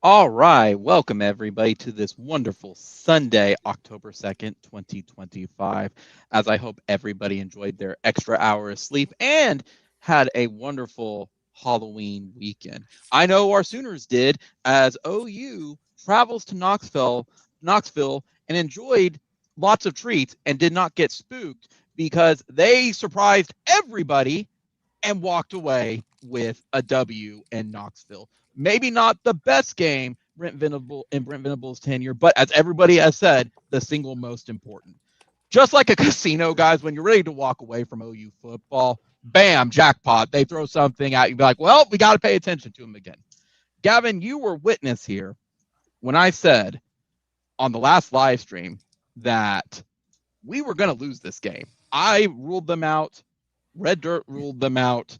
All right, welcome everybody to this wonderful Sunday, October 2nd, 2025. As I hope everybody enjoyed their extra hour of sleep and had a wonderful Halloween weekend. I know our Sooners did, as OU travels to Knoxville and enjoyed lots of treats and did not get spooked because they surprised everybody and walked away with a W in Knoxville. Maybe not the best game Brent Venable's tenure, but as everybody has said, the single most important. Just like a casino, guys, when you're ready to walk away from OU football, bam, jackpot. They throw something at you, be like, well, we got to pay attention to them again. Gavin, you were witness here when I said on the last live stream that we were going to lose this game. I ruled them out. Red Dirt ruled them out.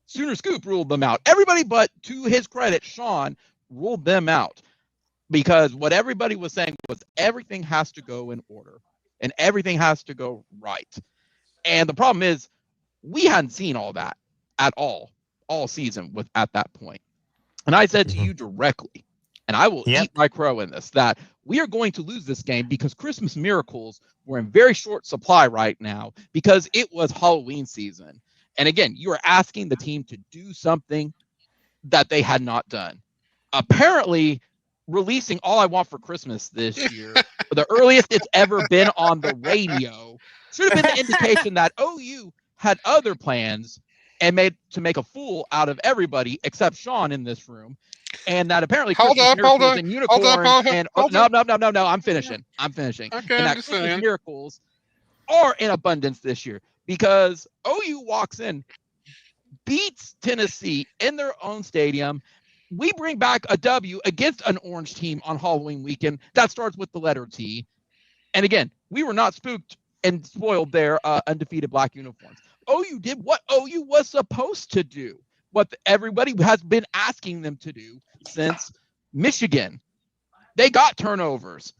Sooner Scoop ruled them out. Everybody but, to his credit, Sean ruled them out because what everybody was saying was everything has to go in order and everything has to go right. And the problem is we hadn't seen all that at all season at that point. And I said to you directly, and I will eat my crow in this, that we are going to lose this game because Christmas miracles were in very short supply right now because it was Halloween season. And again, you are asking the team to do something that they had not done. Apparently, releasing All I Want for Christmas this year, the earliest it's ever been on the radio, should have been the indication that OU had other plans and made to make a fool out of everybody except Sean in this room. And that apparently Christmas miracles and unicorns and no, I'm finishing. Okay, and that Christmas miracles are in abundance this year because OU walks in, beats Tennessee in their own stadium. We bring back a W against an orange team on Halloween weekend that starts with the letter T. And again, we were not spooked and spoiled their undefeated black uniforms. OU did what OU was supposed to do, what everybody has been asking them to do since Michigan. They got turnovers.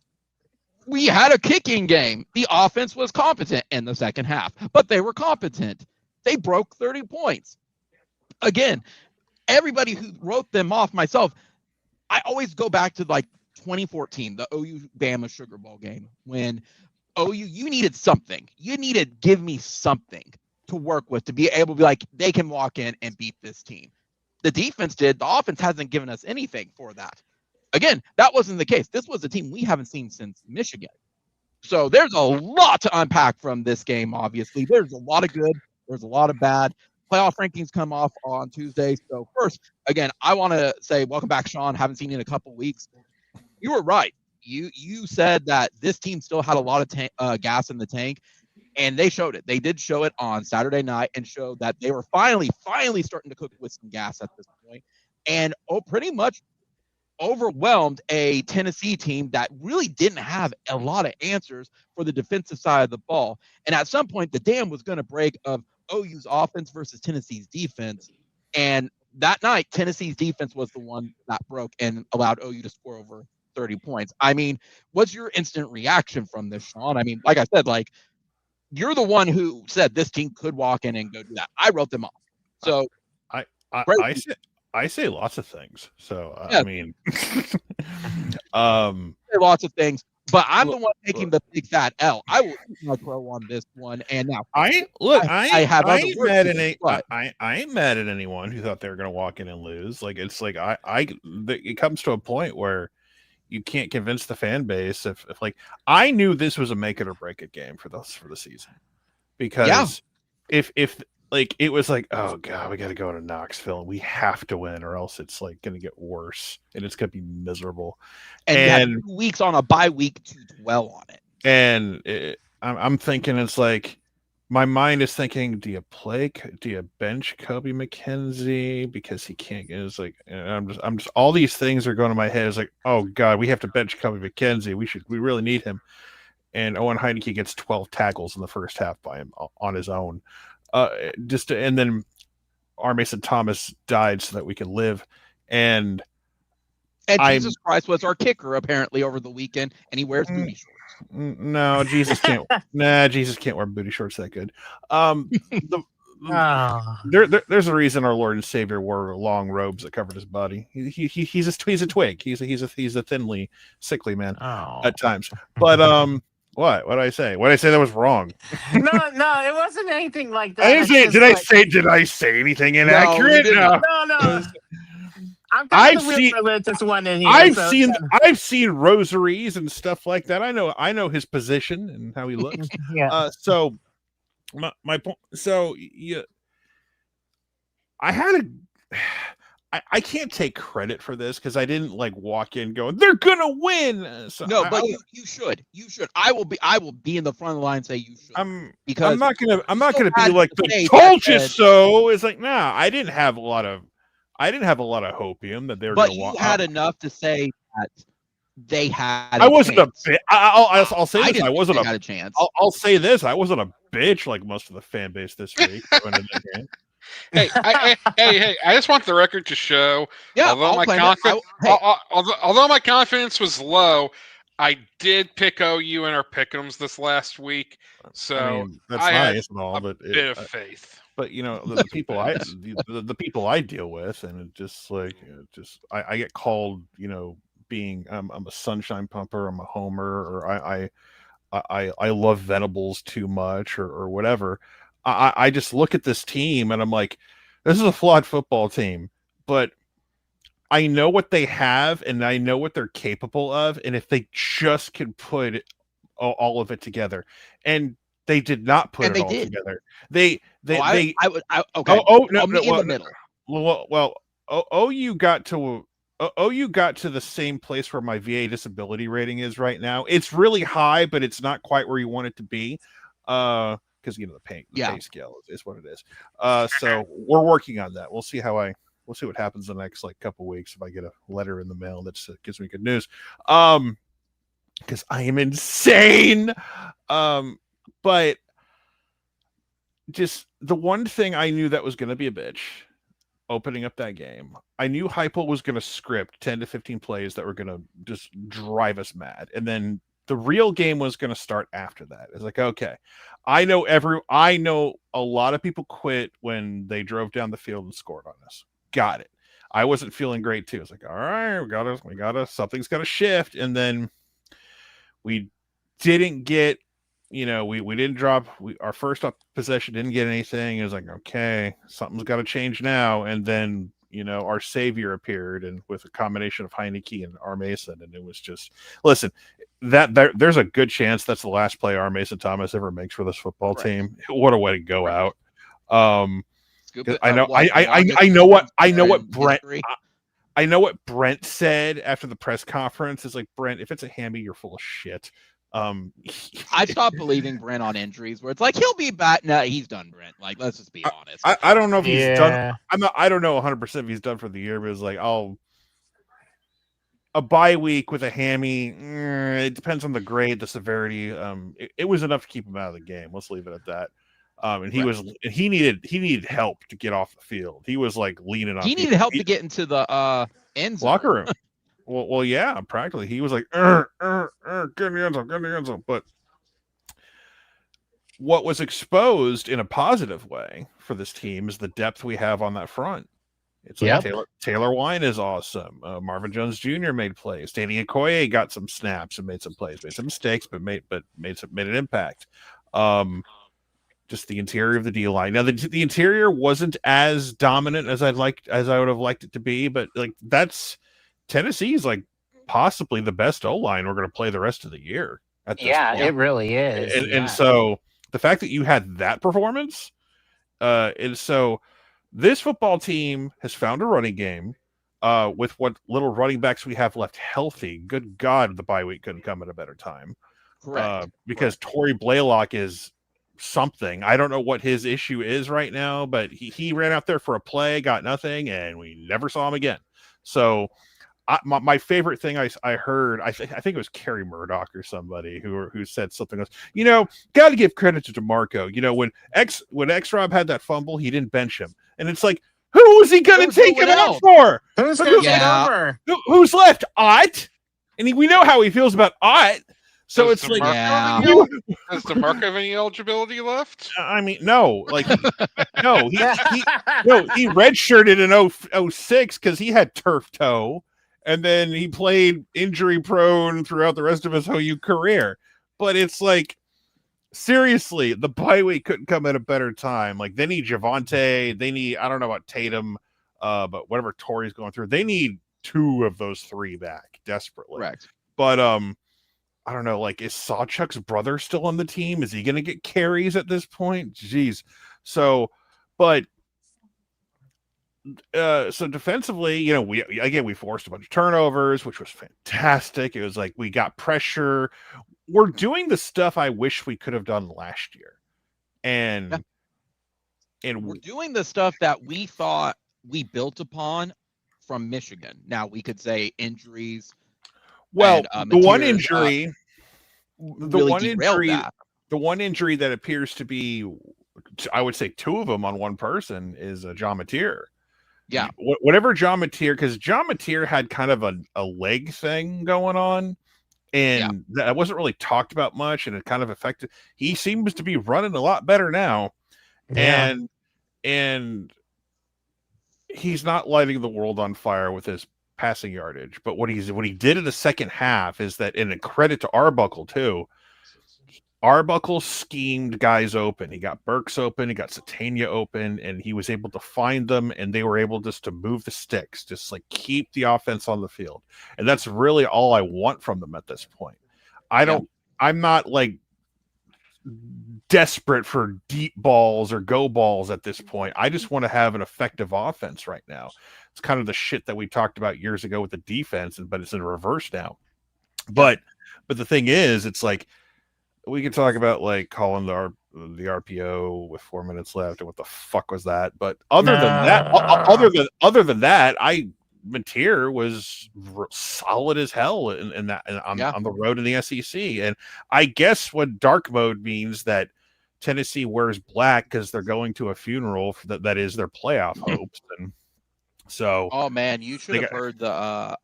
We had a kicking game. The offense was competent in the second half, but they were competent. They broke 30 points. Again, everybody who wrote them off, myself, I always go back to like 2014, the OU Bama Sugar Bowl game, when OU, you needed something. You needed give me something to work with to be able to be like, they can walk in and beat this team. The defense did. The offense hasn't given us anything for that. Again, that wasn't the case. This was a team we haven't seen since Michigan. So there's a lot to unpack from this game, obviously. There's a lot of good. There's a lot of bad. Playoff rankings come off on Tuesday. So first, again, I want to say welcome back, Sean. Haven't seen you in a couple weeks. You were right. You said that this team still had a lot of gas in the tank. And they showed it. They did show it on Saturday night and showed that they were finally starting to cook with some gas at this point. And pretty much overwhelmed a Tennessee team that really didn't have a lot of answers for the defensive side of the ball. And at some point, the dam was going to break of OU's offense versus Tennessee's defense. And that night, Tennessee's defense was the one that broke and allowed OU to score over 30 points. I mean, what's your instant reaction from this, Sean? I mean, like I said, you're the one who said this team could walk in and go do that. I wrote them off. So I say lots of things. So I mean, lots of things. But I'm the one taking the big fat L. I will eat my crow on this one. And now I ain't mad at anyone who thought they were going to walk in and lose. Like it's like it comes to a point where you can't convince the fan base if like I knew this was a make it or break it game for the season because if like it was like, oh god, we got to go to Knoxville and we have to win or else it's like going to get worse and it's going to be miserable. And 2 weeks on a bye week to dwell on it. And I'm thinking it's like my mind is thinking, do you bench Kobe McKenzie because he can't? It's like I'm just all these things are going to my head. It's like, oh god, we have to bench Kobe McKenzie. We really need him. And Owen Heineke gets 12 tackles in the first half by him on his own. And then R. Mason Thomas died so that we could live. And Jesus Christ was our kicker apparently over the weekend, and he wears booty shorts. No, Jesus can't. Jesus can't wear booty shorts that good. There's a reason our Lord and Savior wore long robes that covered his body. He's a twig. He's a thinly, sickly man at times. But what did I say? What did I say that was wrong? No, it wasn't anything like that. I didn't say. Did I say anything inaccurate? No. I'm kind of the religious one in here. I've seen rosaries and stuff like that. I know his position and how he looks. Yeah. So my point. So yeah, I can't take credit for this because I didn't like walk in going, they're gonna win. So no, but you should. I will be in the front of the line and say you should. Because I'm not gonna be like the told you so. It's like, nah, I didn't have a lot of hopium that they were. But you had enough to say that they had. I wasn't a bitch. I'll say this. I wasn't a chance. I'll say this. I wasn't a bitch like most of the fan base this week. Hey! I just want the record to show. Yeah, although my confidence was low, I did pick OU in our pick'ems this last week. So that's nice and all, but bit of faith. But you know the people the people I deal with, and it just like I get called, you know, being I'm a sunshine pumper, I'm a homer, or I love Venables too much, or whatever. I just look at this team and I'm like, this is a flawed football team, but I know what they have and I know what they're capable of, and if they just can put all of it together, and they did not put it all together. Okay. In the middle. Well, OU got to the same place where my VA disability rating is right now. It's really high, but it's not quite where you want it to be. Because you know the pay scale is what it is. So we're working on that. We'll see what happens the next like couple weeks if I get a letter in the mail that gives me good news. Because I am insane. But just the one thing I knew that was going to be a bitch opening up that game. I knew Heupel was going to script 10 to 15 plays that were going to just drive us mad, and then the real game was going to start after that. It's like, okay, I know a lot of people quit when they drove down the field and scored on us. Got it. I wasn't feeling great too. It's like, all right, we gotta, something's got to shift. And then we didn't get, you know, we didn't drop. Our first up possession didn't get anything. It was like, okay, something's got to change now. And then, you know, our savior appeared, and with a combination of Heineke and R. Mason, and it was just, listen, there's a good chance that's the last play R. Mason Thomas ever makes for this football team. What a way to go out. I know what Brent said after the press conference. Is like, Brent, if it's a hammy, you're full of shit. I stopped believing Brent on injuries, where it's like he'll be back. No, he's done, Brent. Like, let's just be honest. I don't know if he's done. I don't know 100% if he's done for the year, but it's like, a bye week with a hammy. It depends on the grade, the severity. It was enough to keep him out of the game. Let's leave it at that. And he needed help to get off the field. He was like leaning on. He needed help to get into the end zone. Locker room. Well, yeah, practically. He was like, get in the end zone. But what was exposed in a positive way for this team is the depth we have on that front. It's like Taylor Wine is awesome. Marvin Jones Jr. made plays. Danny Okoye got some snaps and made some plays. Made some mistakes, but made an impact. Just the interior of the D line. Now the interior wasn't as dominant as I would have liked it to be, but like that's Tennessee's like possibly the best O line we're going to play the rest of the year. It really is. And so the fact that you had that performance, and so this football team has found a running game with what little running backs we have left healthy. Good God, the bye week couldn't come at a better time. Correct. Because Torrey Blaylock is something. I don't know what his issue is right now, but he ran out there for a play, got nothing, and we never saw him again. So my favorite thing I heard, I think it was Kerry Murdoch or somebody who said something else. You know, got to give credit to DeMarco. You know, when X-Rob had that fumble, he didn't bench him, and it's like, who was he going to take it out for? Who's going to take over? Who's left? Ott, and we know how he feels about Ott. So Does it's like, does DeMarco have any eligibility left? I mean, no, like, he redshirted in 06 because he had turf toe, and then he played injury prone throughout the rest of his OU career. But it's like, seriously, the bye week couldn't come at a better time. Like, they need Javonte, they need, I don't know about Tatum, but whatever Torrey's going through, they need 2 of those 3 back desperately. Correct. But I don't know, like, is Sawchuk's brother still on the team? Is he going to get carries at this point? Jeez. So, but, so defensively, you know, we forced a bunch of turnovers, which was fantastic. It was like, we got pressure. We're doing the stuff I wish we could have done last year. And we're doing the stuff that we thought we built upon from Michigan. Now, we could say injuries. Well, and, the one injury that appears to be, I would say 2 of them on one person, is John Mateer. Yeah. Whatever John Mateer, because John Mateer had kind of a leg thing going on, and that wasn't really talked about much, and it kind of affected. He seems to be running a lot better now, and he's not lighting the world on fire with his passing yardage. But what he did in the second half is that, and a credit to Arbuckle too. Arbuckle schemed guys open. He got Burks open, he got Satania open, and he was able to find them, and they were able just to move the sticks, just like keep the offense on the field. And that's really all I want from them at this point. I'm not like desperate for deep balls or go balls at this point. I just want to have an effective offense right now. It's kind of the shit that we talked about years ago with the defense, but it's in reverse now. But the thing is, it's like, we could talk about like calling the RPO with 4 minutes left and what the fuck was that. But other than that, Mateer was solid as hell in that on the road in the SEC. And I guess what dark mode means that Tennessee wears black because they're going to a funeral that is their playoff hopes. And so, oh man, you should have heard the.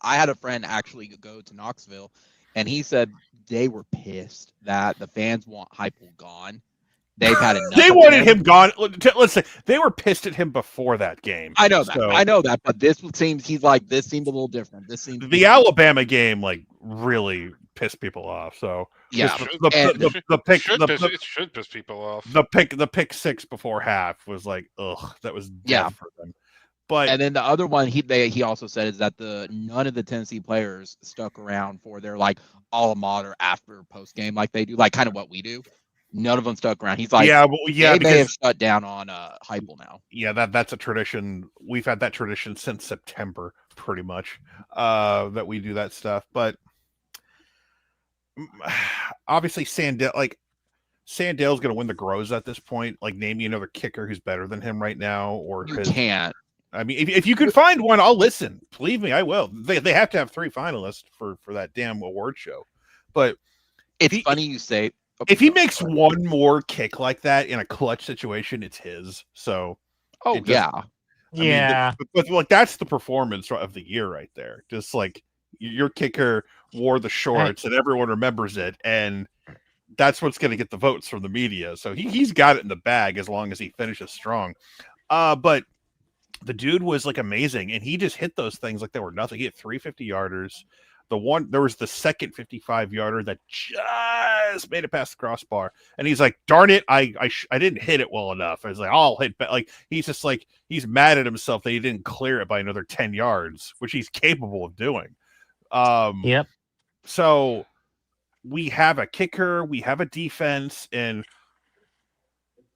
I had a friend actually go to Knoxville, and he said they were pissed that the fans want Heupel gone. They've had enough. They wanted him gone. Let's say they were pissed at him before that game. I know that. But this seems he's like, this seemed a little different. This seems the Alabama game like really pissed people off. So yeah, the pick should piss people off. The pick 6 before half was like, ugh, that was death for them. But and then the other one he also said is that none of the Tennessee players stuck around for their like alma mater after post game like they do, like kind of what we do. None of them stuck around. He's like, they may have shut down on Heupel now. Yeah, that's a tradition. We've had that tradition since September, pretty much, that we do that stuff. But obviously, Sandell's going to win the Grows at this point. Like, name me another kicker who's better than him right now, or you can't. I mean, if you can find one, I'll listen. Believe me, I will. They have to have 3 finalists for that damn award show. But it's funny you say. If he makes one more kick like that in a clutch situation, it's his. So, but like that's the performance of the year right there. Just like your kicker wore the shorts and everyone remembers it, and that's what's going to get the votes from the media. So he's got it in the bag as long as he finishes strong. But the dude was like amazing, and he just hit those things like they were nothing. He hit 350 yarders. There was the second 55-yarder that just made it past the crossbar, and he's like, "Darn it, I didn't hit it well enough." I was like, "I'll hit back." Like he's just like he's mad at himself that he didn't clear it by another 10 yards, which he's capable of doing. Yep. So we have a kicker, we have a defense, and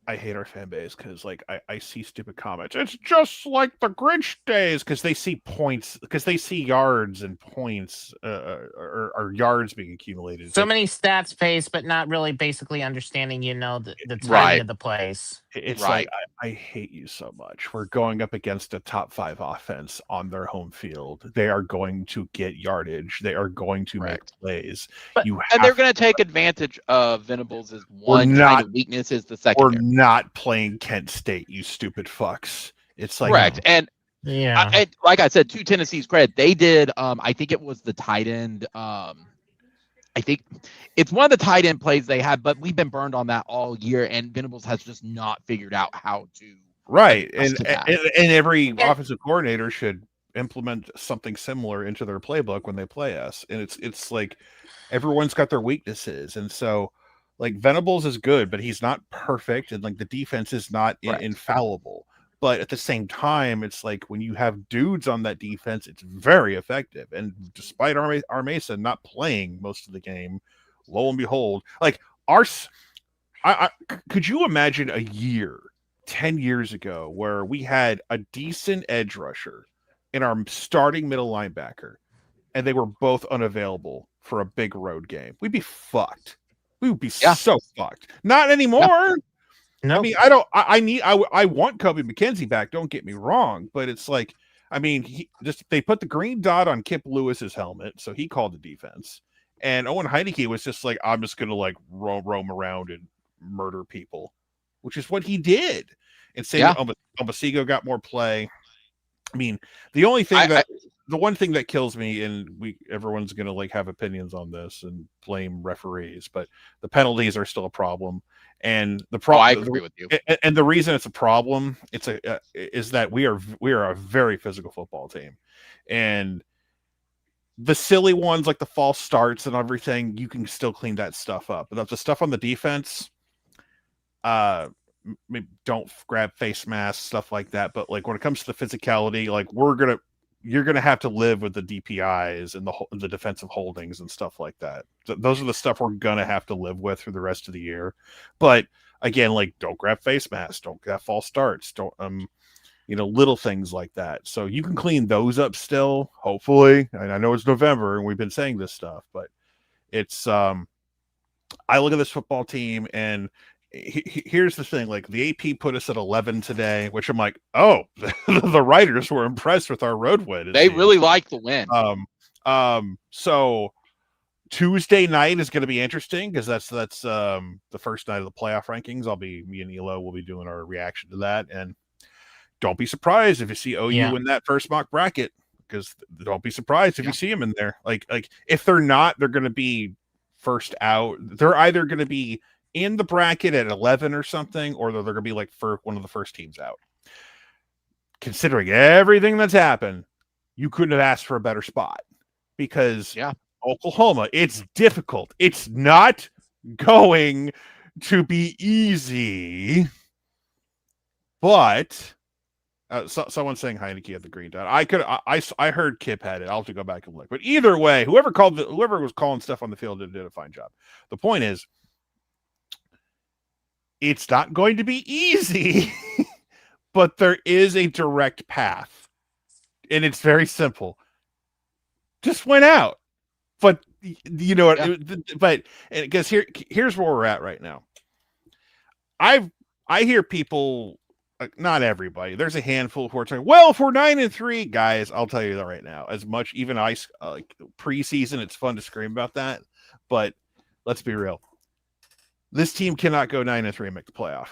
I hate our fan base because like I see stupid comments. It's just like the Grinch days because they see points, because they see yards and points or yards being accumulated. So many stats paced, but not really basically understanding, the timing of the plays. It's like I hate you so much. We're going up against a top 5 offense on their home field. They are going to get yardage. They are going to make plays. And they're going to take advantage of Venables' one kind of weakness is the secondary. We're not playing Kent State, you stupid fucks. It's like correct. And like I said, to Tennessee's credit, they did. I think it was the tight end. I think it's one of the tight end plays they have, but we've been burned on that all year, and Venables has just not figured out how to. Right, and every offensive coordinator should implement something similar into their playbook when they play us. And it's like everyone's got their weaknesses, and so like Venables is good, but he's not perfect, and like the defense is not infallible. But at the same time, it's like when you have dudes on that defense, it's very effective. And despite Armesa not playing most of the game, lo and behold, like could you imagine a year 10 years ago where we had a decent edge rusher and our starting middle linebacker, and they were both unavailable for a big road game? We'd be fucked. We would be so fucked. Not anymore. Yeah. No. I mean, I want Kobe McKenzie back. Don't get me wrong, but it's like, I mean, they put the green dot on Kip Lewis's helmet, so he called the defense. And Owen Heineke was just like, I'm just gonna like roam around and murder people, which is what he did. And saying Ombasigo got more play. I mean, the only thing the one thing that kills me, and everyone's gonna like have opinions on this and blame referees, but the penalties are still a problem. And the problem, I agree with you. And the reason it's a problem, is that we are a very physical football team, and the silly ones like the false starts and everything, you can still clean that stuff up. But the stuff on the defense, don't grab face masks, stuff like that. But like when it comes to the physicality, like you're gonna have to live with the DPIs and the defensive holdings and stuff like that. So those are the stuff we're gonna have to live with through the rest of the year. But again, like don't grab face masks, don't grab false starts, don't little things like that. So you can clean those up still, hopefully. And I know it's November and we've been saying this stuff, but it's I look at this football team, and here's the thing, like the AP put us at 11 today, which I'm like, oh, the writers were impressed with our road win. They really like the win. So Tuesday night is going to be interesting because that's the first night of the playoff rankings. Me and Elo will be doing our reaction to that, and don't be surprised if you see OU in that first mock bracket, because don't be surprised if you see them in there. Like if they're not, they're going to be first out. They're either going to be in the bracket at 11 or something, or they're going to be like for one of the first teams out. Considering everything that's happened, you couldn't have asked for a better spot, because Oklahoma, it's difficult. It's not going to be easy, but someone's saying Heineke had the green dot. I heard Kip had it. I'll have to go back and look. But either way, whoever was calling stuff on the field did a fine job. The point is, it's not going to be easy, but there is a direct path, and it's very simple. Just went out, but but because here's where we're at right now. I hear people, not everybody. There's a handful who are saying, "Well, if we're 9-3, guys," I'll tell you that right now. As much even preseason, it's fun to scream about that, but let's be real. This team cannot go 9-3 and make the playoff.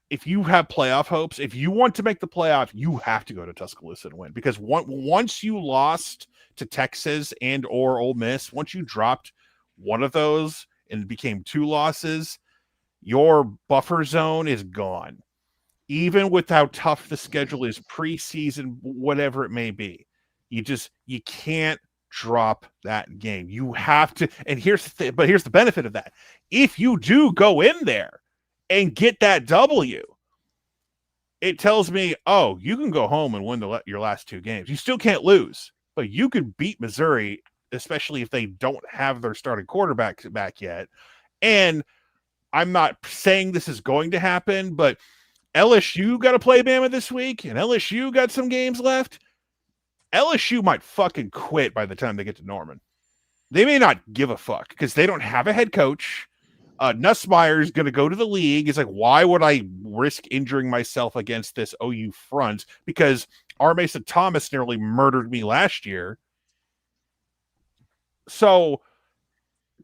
If you have playoff hopes, if you want to make the playoff, you have to go to Tuscaloosa and win. Because once you lost to Texas and or Ole Miss, once you dropped one of those and became 2 losses, your buffer zone is gone. Even with how tough the schedule is preseason, whatever it may be, you can't drop that game. You have to, and here's the benefit of that. If you do go in there and get that W, it tells me, oh, you can go home and win your last 2 games. You still can't lose, but you could beat Missouri, especially if they don't have their starting quarterback back yet. And I'm not saying this is going to happen, but LSU got to play Bama this week, and LSU got some games left. LSU might fucking quit by the time they get to Norman. They may not give a fuck because they don't have a head coach. Nussmeier is going to go to the league. It's like, why would I risk injuring myself against this OU front? Because Armesa Thomas nearly murdered me last year. So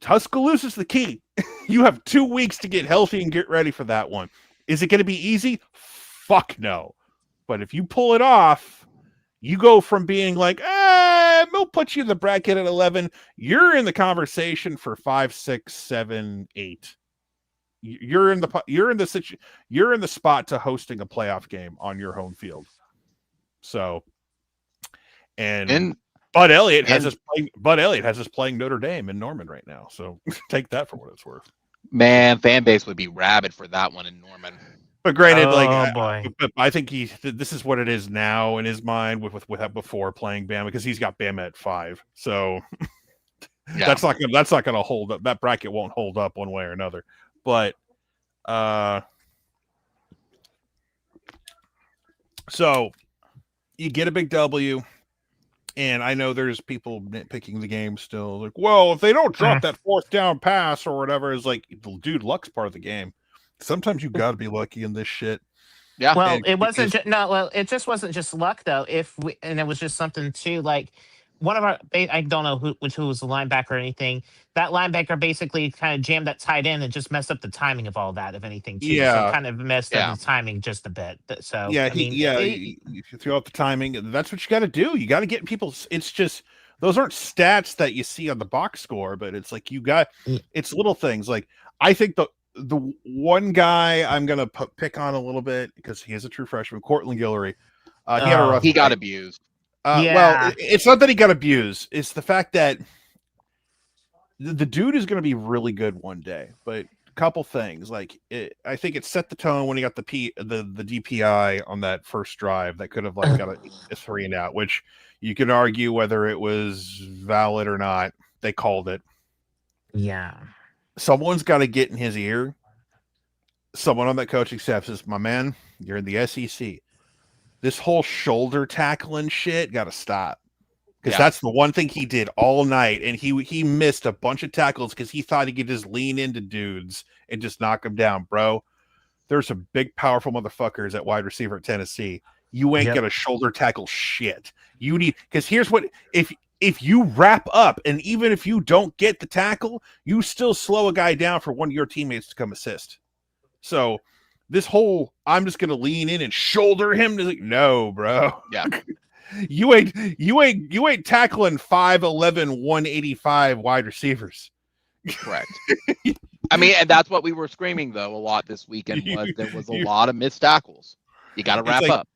Tuscaloosa's the key. You have 2 weeks to get healthy and get ready for that one. Is it going to be easy? Fuck no. But if you pull it off, You go from being like, we'll put you in the bracket at 11. You're in the conversation for 5, 6, 7, 8. You're in the spot to hosting a playoff game on your home field. So, and Bud Elliott has us playing Notre Dame in Norman right now. So take that for what it's worth. Man, fan base would be rabid for that one in Norman. But granted, boy. I think this is what it is now in his mind with before playing Bama, because he's got Bama at 5. So that's not gonna hold up. That bracket won't hold up one way or another. But so you get a big W, and I know there's people nitpicking the game still. Like, well, if they don't drop that 4th down pass or whatever, is like, dude, luck's part of the game. Sometimes you got to be lucky in this shit. Yeah. Well, it wasn't. It just wasn't just luck though. And it was just something too. Like one of our, I don't know who was the linebacker or anything. That linebacker basically kind of jammed that tight end and just messed up the timing of all that. If anything, too. Yeah. So kind of messed up the timing just a bit. So yeah, you throw out the timing. That's what you got to do. You got to get people. It's just those aren't stats that you see on the box score, but it's like it's little things. Like I think the one guy I'm gonna pick on a little bit because he is a true freshman, Cortland Guillory. He got abused. Well, it's not that he got abused. It's the fact that the dude is going to be really good one day. But a couple things, like I think it set the tone when he got the DPI on that first drive that could have got a 3 and out, which you can argue whether it was valid or not. They called it. Yeah. Someone's got to get in his ear. Someone on that coaching staff says, my man, you're in the SEC. This whole shoulder tackling shit got to stop. Because that's the one thing he did all night. And he missed a bunch of tackles because he thought he could just lean into dudes and just knock them down, bro. There's some big, powerful motherfuckers at wide receiver at Tennessee. You ain't going to shoulder tackle shit. You need, because here's what, if you wrap up and even if you don't get the tackle, you still slow a guy down for one of your teammates to come assist. So this whole, I'm just going to lean in and shoulder him. No, bro. Yeah. You ain't tackling 5'11", 185 wide receivers. Correct. I mean, and that's what we were screaming though a lot this weekend was there was a lot of missed tackles. You got to wrap up.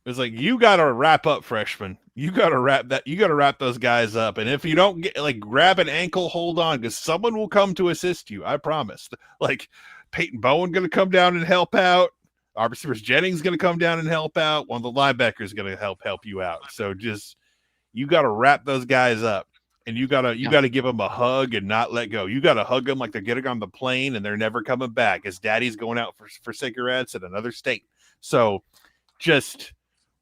It's like, you got to wrap up, freshman. You got to wrap those guys up. And if you don't get grab an ankle, hold on, because someone will come to assist you. I promise. Like Peyton Bowen going to come down and help out. Our receivers Jennings going to come down and help out. One of the linebackers is going to help you out. So just, you got to wrap those guys up, and you got to give them a hug and not let go. You got to hug them like they're getting on the plane and they're never coming back, as daddy's going out for cigarettes at another state. So just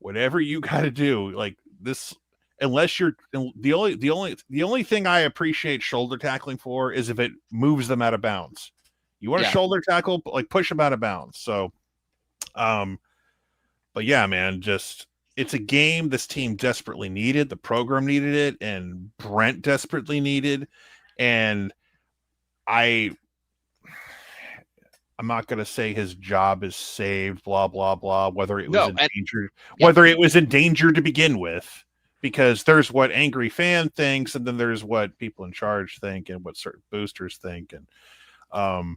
whatever you got to do, like this, unless you're the only thing I appreciate shoulder tackling for is if it moves them out of bounds. You want to shoulder tackle, like push them out of bounds. So, but yeah, man, just, it's a game this team desperately needed. The program needed it, and Brent desperately needed. And I'm not going to say his job is saved, blah, blah, blah, whether it was it was in danger to begin with, because there's what angry fan thinks, and then there's what people in charge think, and what certain boosters think. And,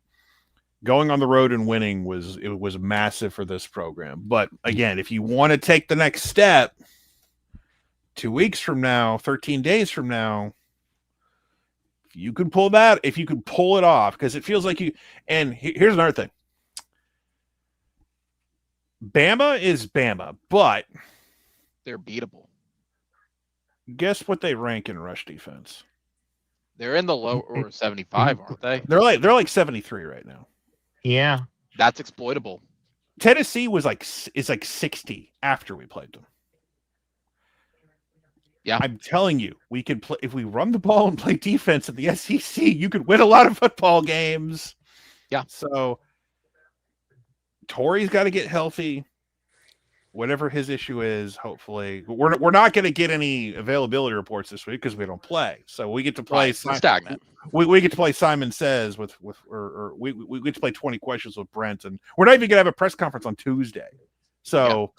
going on the road and winning was massive for this program. But again, if you want to take the next step, 2 weeks from now, 13 days from now, you can pull that, if you can pull it off, because it feels like you, and here's another thing. Bama is Bama, but they're beatable. Guess what they rank in rush defense? They're in the lower 75, aren't they? They're like 73 right now. Yeah, that's exploitable. Tennessee is like 60 after we played them. Yeah, I'm telling you, we can play if we run the ball and play defense in the SEC. You could win a lot of football games. Yeah. So Torrey's got to get healthy. Whatever his issue is, hopefully we're not going to get any availability reports this week because we don't play. So we get to play stagnant. We get to play Simon Says we get to play 20 questions with Brent, and we're not even going to have a press conference on Tuesday. So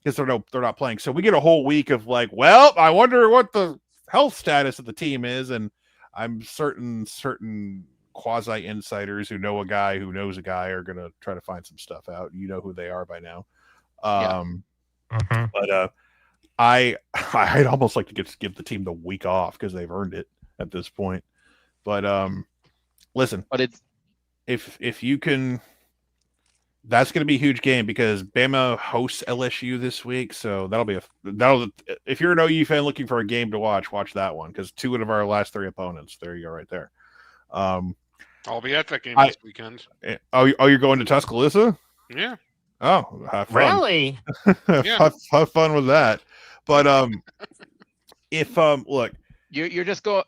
because they're not playing. So we get a whole week of like, well, I wonder what the health status of the team is, and I'm certain quasi insiders who know a guy who knows a guy are gonna try to find some stuff out. You know who they are by now. But I'd almost like to give the team the week off because they've earned it at this point. But listen, but it's if you can, that's going to be a huge game because Bama hosts LSU this week, so if you're an OU fan looking for a game to watch that one because 2 of our last 3 opponents. There you go, right there. I'll be at that game this weekend. Oh, you're going to Tuscaloosa? Yeah. Oh, have fun. Really? Yeah. have fun with that. But if look, you're just going.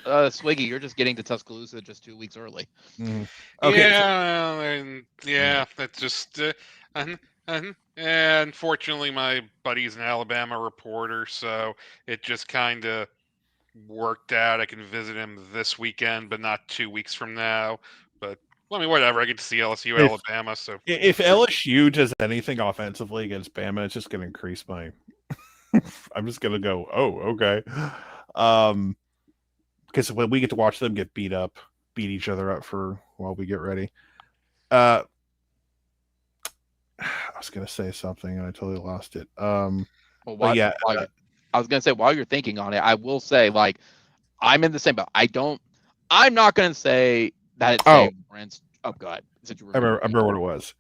Swiggy, you're just getting to Tuscaloosa just 2 weeks early. Okay, that's just. Unfortunately, my buddy's an Alabama reporter, so it just kind of worked out. I can visit him this weekend, but not 2 weeks from now. But I mean, whatever. I get to see LSU, Alabama. So if LSU does anything offensively against Bama, it's just going to increase my. I'm just going to go. Oh, okay. Because when we get to watch them get beat each other up while we get ready. I was going to say something and I totally lost it. I was going to say, while you're thinking on it, I will say, like, I'm in the same boat. I'm not going to say that it's Brent's. Oh, God. I remember what it was.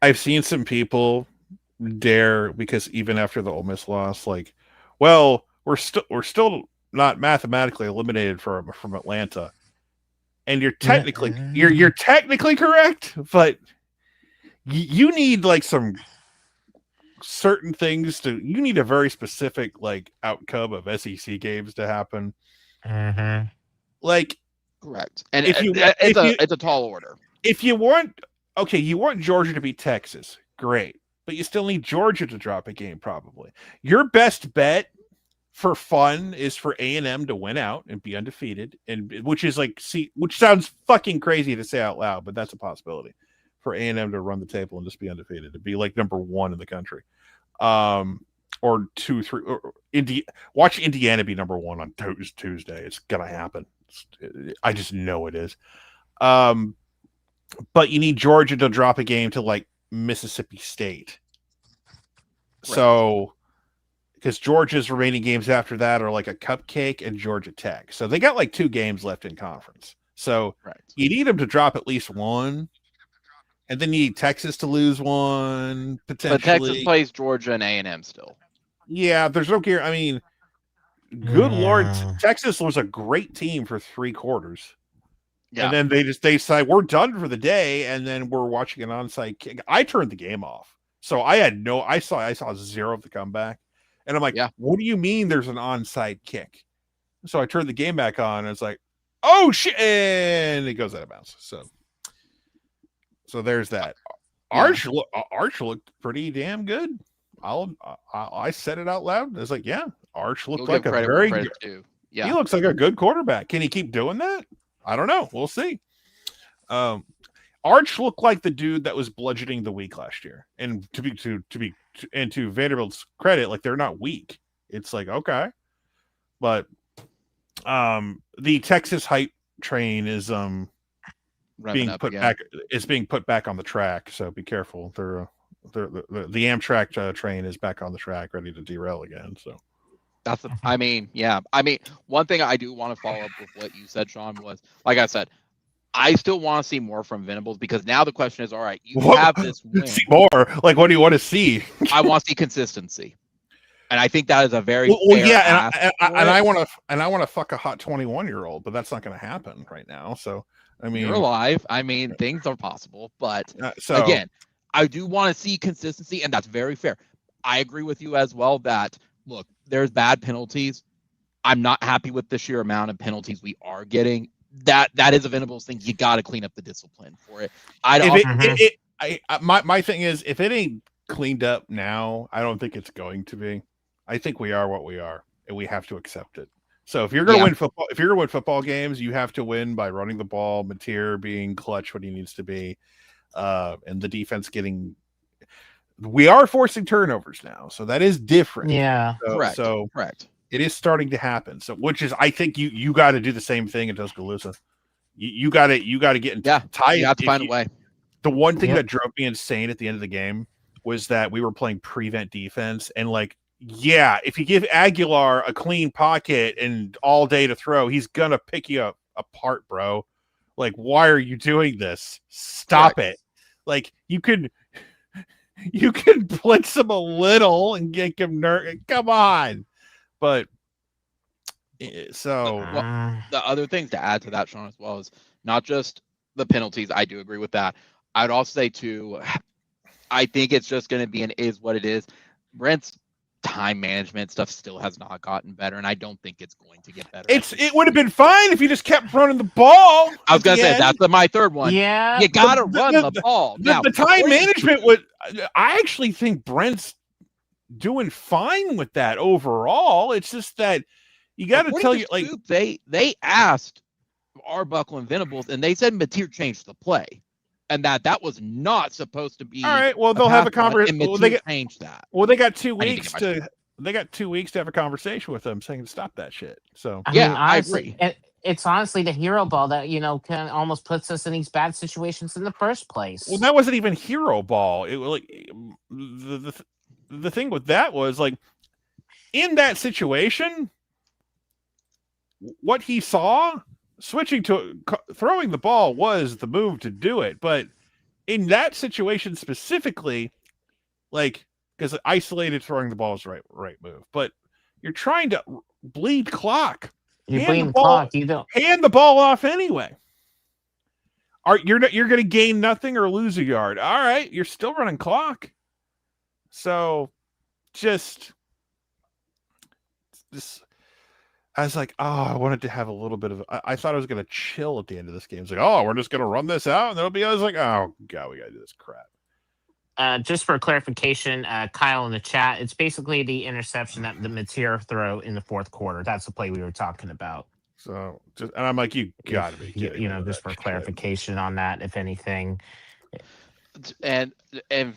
I've seen some people dare, because even after the Ole Miss loss, like, well, we're still not mathematically eliminated from Atlanta. And you're technically you're technically correct, but you need like some certain things you need a very specific like outcome of SEC games to happen. Like, correct. And it's a tall order. If you want Georgia to beat Texas, great. But you still need Georgia to drop a game, probably. Your best bet for fun is for A&M to win out and be undefeated, which sounds fucking crazy to say out loud, but that's a possibility for A&M to run the table and just be undefeated, to be like number 1 in the country, or 2, 3. Watch Indiana be number 1 on Tuesday. It's gonna happen. I just know it is. But you need Georgia to drop a game to like Mississippi State. Right. So, because Georgia's remaining games after that are like a cupcake and Georgia Tech. So they got like 2 games left in conference. So you need them to drop at least 1. And then you need Texas to lose 1, potentially. But Texas plays Georgia and A&M still. Yeah, there's no gear. I mean, good Lord, Texas was a great team for 3 quarters. Yeah. And then they decide we're done for the day, and then we're watching an onside kick. I turned the game off. So I saw 0 of the comeback. And I'm like, what do you mean there's an onside kick? So I turned the game back on, and it's like, oh shit, and it goes out of bounds. So there's that. Arch looked pretty damn good. I said it out loud. It's like, Arch looked like a very good. Yeah, he looks like a good quarterback. Can he keep doing that? I don't know. We'll see. Arch looked like the dude that was bludgeoning the weak last year. And to Vanderbilt's credit, like, they're not weak. It's like, okay. But the Texas hype train is being put back. It's being put back on the track, so be careful. The Amtrak train is back on the track, ready to derail again. So that's one thing I do want to follow up with what you said, Sean, was, like I said, I still want to see more from Venables, because now the question is, all right, have this win. See more. Like, what do you want to see? I want to see consistency, and I think that is a very I want to fuck a hot 21-year-old, but that's not going to happen right now. So I mean, you're alive. I mean, things are possible, but again, I do want to see consistency, and that's very fair. I agree with you as well that, look, there's bad penalties. I'm not happy with the sheer amount of penalties we are getting. That is a Venables thing. You got to clean up the discipline for it. My thing is, if it ain't cleaned up now, I don't think it's going to be. I think we are what we are, and we have to accept it. So if you're going to win football games, you have to win by running the ball, Mateer being clutch when he needs to be, and the defense getting we are forcing turnovers now, so that is different. Yeah. Correct. So Correct. it is starting to happen. So, which is, I think you got to do the same thing in Tuscaloosa. You got to get tied. You have to find a way. The one thing that drove me insane at the end of the game was that we were playing prevent defense, and like, yeah, if you give Aguilar a clean pocket and all day to throw, he's gonna pick you apart, bro. Like, why are you doing this? Stop it. Like, you can blitz him a little and get him come on. But so the other thing to add to that, Sean, as well, is not just the penalties. I do agree with that. I'd also say too, I think it's just going to be and is what it is. Brent's time management stuff still has not gotten better, and I don't think it's going to get better. It would have been fine if you just kept running the ball. I was going to say that's my third one. Yeah, you got to run the ball. Now, the time management would. I actually think Brent's doing fine with that overall. It's just that you got to tell you, like, they asked Arbuckle and Venables, and they said Mateer changed the play, and that was not supposed to be. All right, well, they'll have a conversation. Well, they changed that. Well, they got 2 weeks to. They got 2 weeks to have a conversation with them, saying stop that shit. So I mean, honestly, I agree. It's honestly the hero ball that kind of almost puts us in these bad situations in the first place. Well, that wasn't even hero ball. It was like the thing with that was, like, in that situation, what he saw, switching to throwing the ball was the move to do it. But in that situation specifically, like, because isolated throwing the ball is the right move, but you're trying to bleed clock. You're bleeding clock. You don't hand the ball off anyway. You're going to gain nothing or lose a yard. All right, you're still running clock. So just I was like, oh, I wanted to have a little bit of. I thought I was going to chill at the end of this game. It's like, oh, we're just going to run this out, and there'll be. I was like, oh god, we got to do this crap. Just for clarification, Kyle in the chat, it's basically the interception that the Mateer throw in the fourth quarter. That's the play we were talking about. So, and I'm like, you got to be kidding me. Just for clarification on that, if anything. And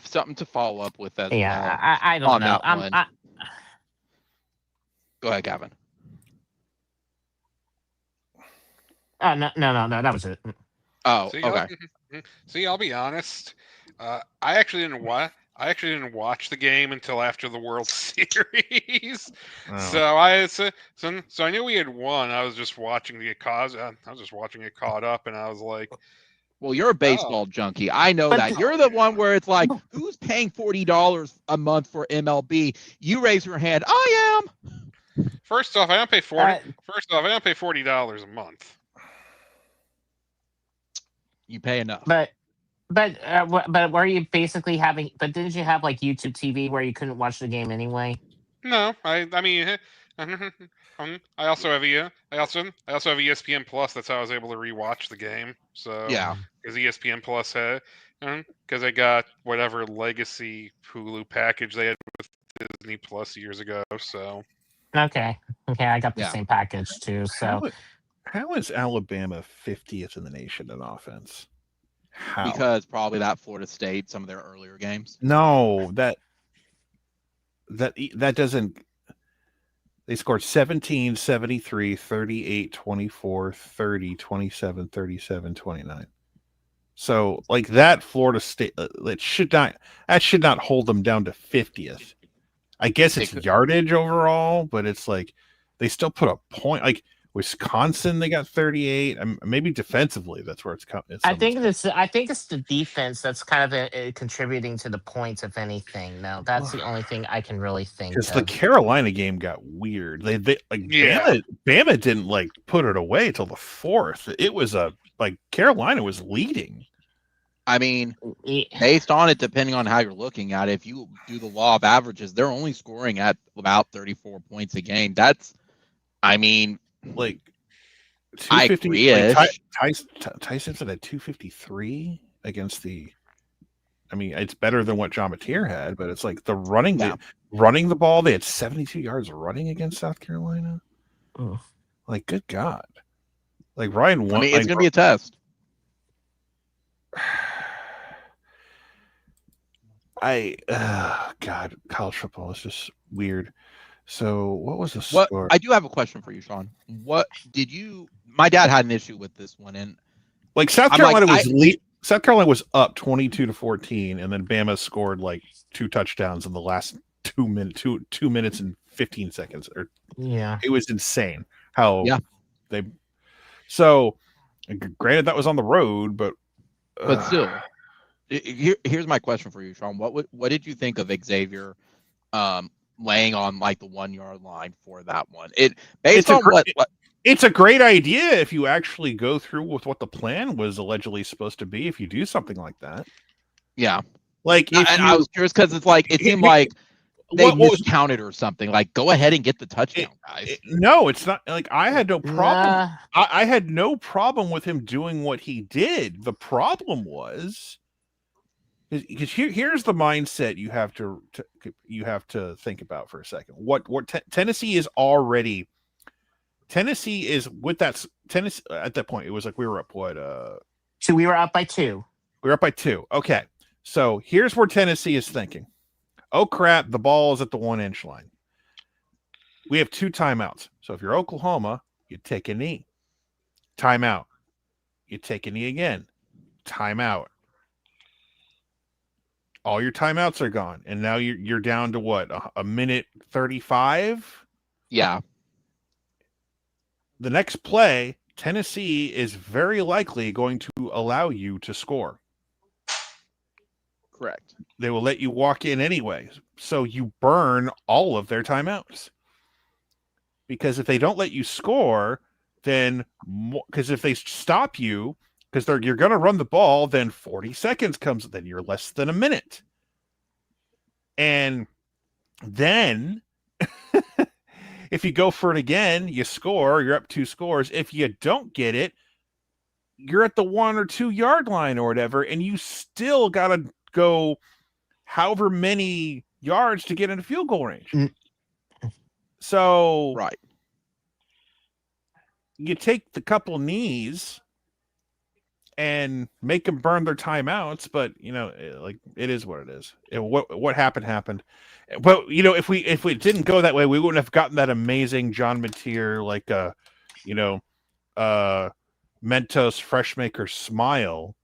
something to follow up with that. Yeah, I don't know. Go ahead, Gavin. No, that was it. Oh, okay. See, I'll be honest. I actually didn't watch the game until after the World Series. Oh. So I knew we had won. I was just watching it caught up, and I was like, "Well, you're a baseball junkie. I know that. You're the one where it's like, who's paying $40 a month for MLB? You raise your hand. I am. First off, I don't pay $40 a month. You pay enough. But were you basically having? But didn't you have like YouTube TV where you couldn't watch the game anyway? No, I mean, I also have ESPN Plus. That's how I was able to rewatch the game. So yeah, because ESPN Plus had, because I got whatever legacy Hulu package they had with Disney Plus years ago. So okay, I got the same package too. So how is Alabama 50th in the nation in offense? How? Because probably that Florida State, some of their earlier games. No, that doesn't. They scored 17, 73, 38, 24, 30, 27, 37, 29. So, like, that Florida State, that should not hold them down to 50th. I guess it's yardage overall, but it's like they still put a point. Like Wisconsin, they got 38. Maybe defensively, that's where it's coming. I think it's the defense that's kind of contributing to the points, if anything. No, that's the only thing I can really think. Because the Carolina game got weird. Bama didn't like put it away till the fourth. It was Carolina was leading. I mean, based on it, depending on how you're looking at it, if you do the law of averages, they're only scoring at about 34 points a game. That's, I mean, like 250. Ty Simpson at 253 against the. I mean, it's better than what John Mateer had, but it's like the running the ball. They had 72 yards running against South Carolina. Oh. Like, good God! Like Ryan won. I mean, it's gonna be a test. God, college football is just weird. So what was the What score? I do have a question for you, Sean. What did you? My dad had an issue with this one, and Like South I'm Carolina like, South Carolina was up 22-14, and then Bama scored like 2 touchdowns in the last 2 minutes, 2 minutes and 15 seconds. Or Yeah. it was insane how Yeah. they. So, granted, that was on the road, but still, here's my question for you, Sean. What did you think of Xavier laying on like the 1 yard line for that one? It's a great idea if you actually go through with what the plan was allegedly supposed to be. If you do something like that, yeah. like I was curious because it's like it seemed like they miscounted or something. Like, go ahead and get the touchdown, guys. No, it's not. Like I had no problem. Nah. I had no problem with him doing what he did. The problem was because here's the mindset you have to think about for a second. Tennessee is already. Tennessee is with that Tennessee at that point. It was like we were up So we were up by 2. We were up by 2. Okay, so here's where Tennessee is thinking. Oh crap! The ball is at the 1 inch line. We have 2 timeouts. So if you're Oklahoma, you take a knee. Timeout. You take a knee again. Timeout. All your timeouts are gone, and now you're down to what? A minute 35. Yeah. The next play, Tennessee is very likely going to allow you to score. Correct. They will let you walk in anyway. So you burn all of their timeouts. Because if they don't let you score, then because if they stop you, because you're going to run the ball, then 40 seconds comes, then you're less than a minute. And then if you go for it again, you score, you're up 2 scores. If you don't get it, you're at the 1 or 2 yard line or whatever, and you still got to go however many yards to get into field goal range. So right, you take the couple knees and make them burn their timeouts, but like it is what it is. What happened. But if we didn't go that way, we wouldn't have gotten that amazing John Mateer Mentos Freshmaker smile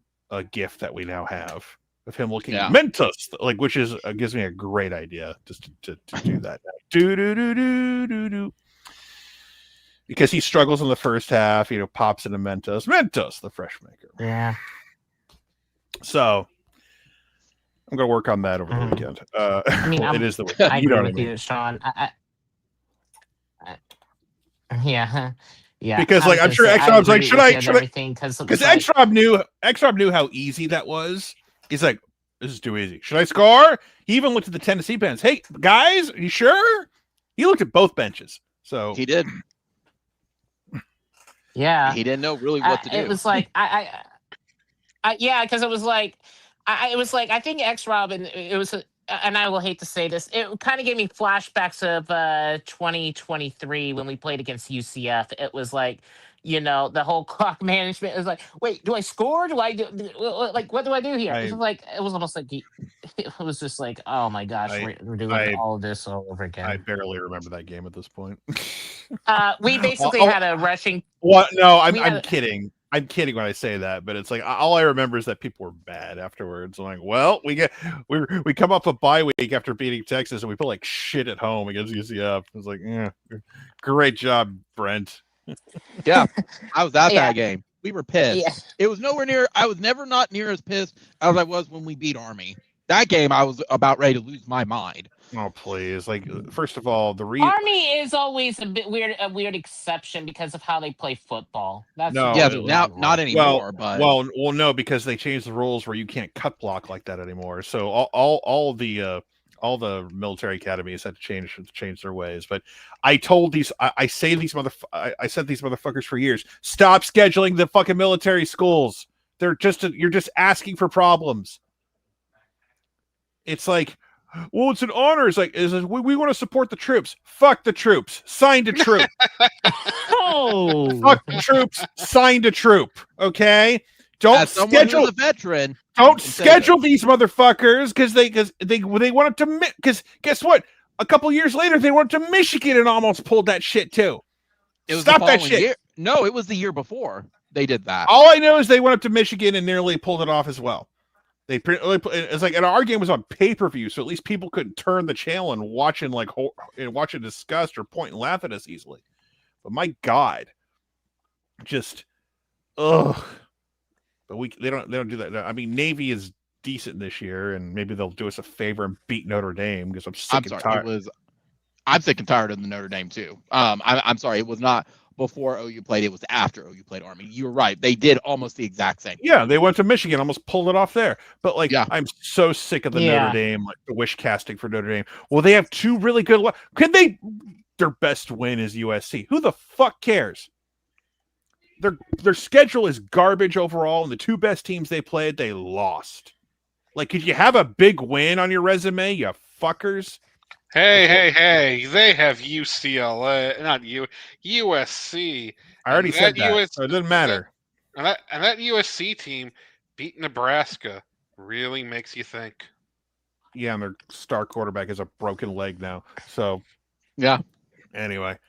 gift that we now have of him looking at Mentos, like, which is gives me a great idea just to do that. Do. Because he struggles in the first half, pops into Mentos, the Freshmaker. Yeah. So I'm going to work on that over the weekend. I mean, it is the weekend. I agree with you, Sean. Yeah. Because I'm sure X-Rob's like, should I? Because X-Rob knew how easy that was. He's like, this is too easy. Should I score? He even looked at the Tennessee bench. Hey, guys, are you sure? He looked at both benches. So he did. Yeah. He didn't know really what to do. It was like, because it was like, I think X-Rob, and it was, and I will hate to say this, it kind of gave me flashbacks of 2023 when we played against UCF. It was like, the whole clock management is like, wait, do I score? Do I do, like, what do I do here? It was almost like, it was just like, oh my gosh, we're doing all of this all over again. I barely remember that game at this point. We basically had a rushing. What? No, I'm kidding. I'm kidding when I say that, but it's like all I remember is that people were bad afterwards. I'm like, well, we come off a bye week after beating Texas, and we feel like shit at home against UCF. It's like, great job, Brent. Yeah, I was at that game. We were pissed. Yeah. It was nowhere near. I was never not near as pissed as I was when we beat Army. That game, I was about ready to lose my mind. Oh, please! Like, first of all, Army is always a weird exception because of how they play football. That's now not anymore. Well, no, because they changed the rules where you can't cut block like that anymore. So all the military academies had to change their ways. But I told I said these motherfuckers for years. Stop scheduling the fucking military schools. You're just asking for problems. It's like, well, it's an honor. It's like, we want to support the troops. Fuck the troops. Signed a troop. Oh. Fuck the troops. Signed a troop. Okay. don't as someone schedule who's a veteran. don't can say schedule this. these motherfuckers because they wanted to because guess what? A couple years later they went to Michigan and almost pulled that shit too. It was Stop the that following shit. year. No, it was the year before they did that. All I know is they went up to Michigan and nearly pulled it off as well. It's like, and our game was on pay-per-view, so at least people couldn't turn the channel and watch and disgust or point and laugh at us easily. But my God, just ugh. But they don't do that. I mean, Navy is decent this year, and maybe they'll do us a favor and beat Notre Dame because I'm sick and tired. I'm sick and tired of the Notre Dame too. I'm sorry, it was not before OU played, it was after OU played Army. You were right. They did almost the exact same. Yeah, they went to Michigan, almost pulled it off there. But like, yeah. I'm so sick of the Notre Dame, like the wish casting for Notre Dame. Well, they have two really good. Their best win is USC. Who the fuck cares? Their schedule is garbage overall, and the two best teams they played, they lost. Like, could you have a big win on your resume, you fuckers? Hey! They have UCLA, not USC. I already said that, so it doesn't matter. And that USC team beat Nebraska really makes you think. Yeah, and their star quarterback has a broken leg now. So, yeah. Anyway,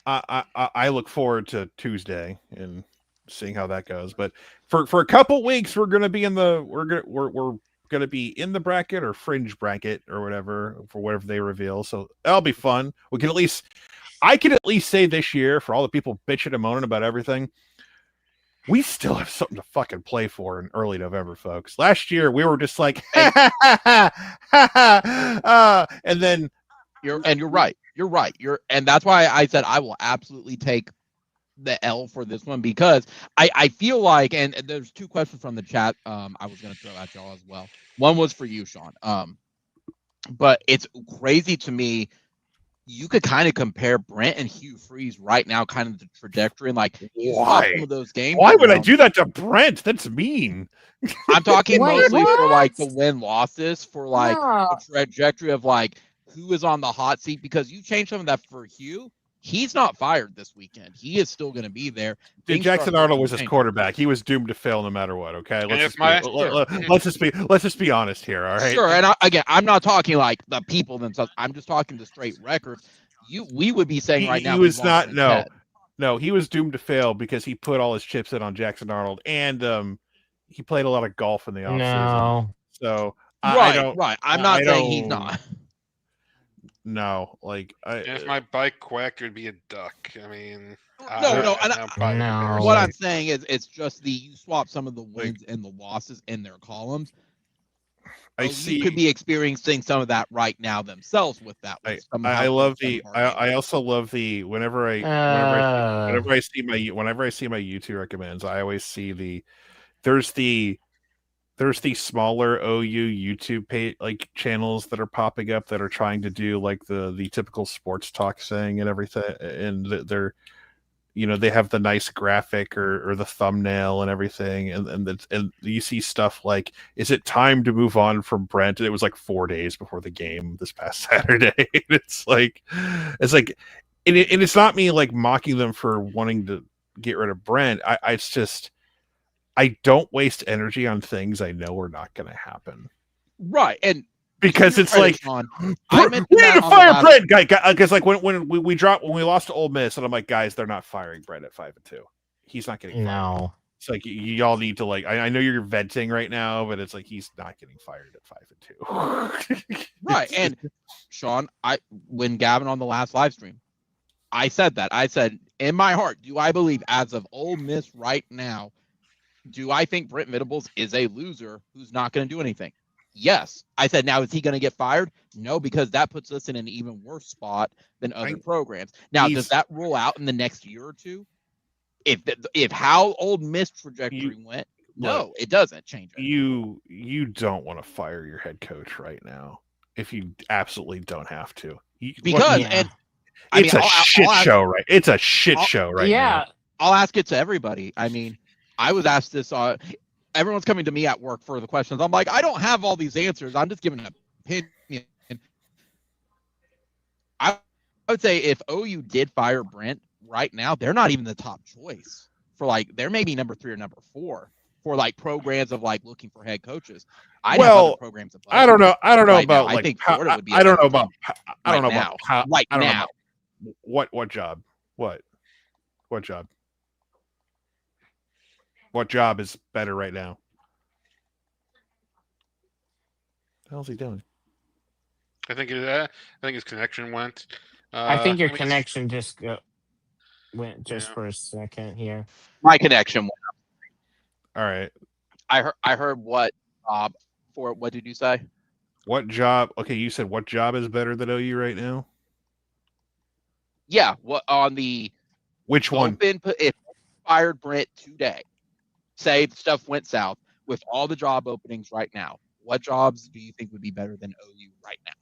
I look forward to Tuesday and seeing how that goes. But for a couple weeks, we're gonna be in the we're gonna be in the bracket or fringe bracket or whatever for whatever they reveal. So that'll be fun. I can at least say this year, for all the people bitching and moaning about everything, we still have something to fucking play for in early November, folks. Last year we were just like, and then you're right. You're right. And that's why I said I will absolutely take the L for this one, because I feel like, and there's two questions from the chat I was going to throw at y'all as well. One was for you, Sean. But it's crazy to me. You could kind of compare Brent and Hugh Freeze right now, kind of the trajectory, and like why some of those games. Why would I do that to Brent? That's mean. I'm talking mostly for like the win losses, for like the trajectory of like who is on the hot seat, because you changed some of that for Hugh. He's not fired this weekend. He is still going to be there. Jackson Arnold was his quarterback. He was doomed to fail no matter what. Okay, let's just be honest here. All right. Sure. And I'm not talking like the people themselves. I'm just talking the straight record. We would be saying right now he was not. No, he was doomed to fail because he put all his chips in on Jackson Arnold, and he played a lot of golf in the offseason. No. So right. I'm not saying he's not. No, like if my bike quacked, it would be a duck. I mean, no. What I'm saying is, it's just you swap some of the wins and the losses in their columns. You could be experiencing some of that right now themselves with that. I also love the whenever I see my YouTube recommends, I always see there's the smaller OU YouTube page, like channels that are popping up that are trying to do like the typical sports talk thing and everything, and they're, they have the nice graphic or the thumbnail and everything, and you see stuff like, is it time to move on from Brent? And it was like 4 days before the game this past Saturday. it's like, and it's not me like mocking them for wanting to get rid of Brent. It's just, I don't waste energy on things I know are not going to happen. Right. And because it's like, we need to fire Brent, guy. Because like when we lost to Ole Miss, and I'm like, guys, they're not firing Brent at 5-2. He's not getting fired. No. It's like y'all need to like. I know you're venting right now, but it's like he's not getting fired at 5-2. Right. And Sean, when Gavin on the last live stream, I said that. I said in my heart, do I believe as of Ole Miss right now, do I think Brent Venables is a loser who's not going to do anything? Yes. I said, now, is he going to get fired? No, because that puts us in an even worse spot than other programs. Now, does that rule out in the next year or two? If how Ole Miss trajectory went, no, it doesn't change it. You don't want to fire your head coach right now if you absolutely don't have to. It's a shit show, right? It's a shit show right now. Yeah. I'll ask it to everybody. I mean, I was asked this. Everyone's coming to me at work for the questions. I'm like, I don't have all these answers. I'm just giving an opinion. I would say if OU did fire Brent right now, they're not even the top choice for they're maybe number 3 or number 4. for like programs of like looking for head coaches. I'd have other programs above. I don't know right about now. like I think Florida would be. I don't know about I don't know now. about how Right I don't know now. about what job? What job? What job is better right now? What the hell's he doing? I think his connection went. I think your mean, connection just went for a second here. My connection went. All right. I heard what for what did you say? What job? Okay, you said what job is better than OU right now? Yeah, what on the Which one? If fired Brent today, say stuff went south with all the job openings right now, what jobs do you think would be better than OU right now?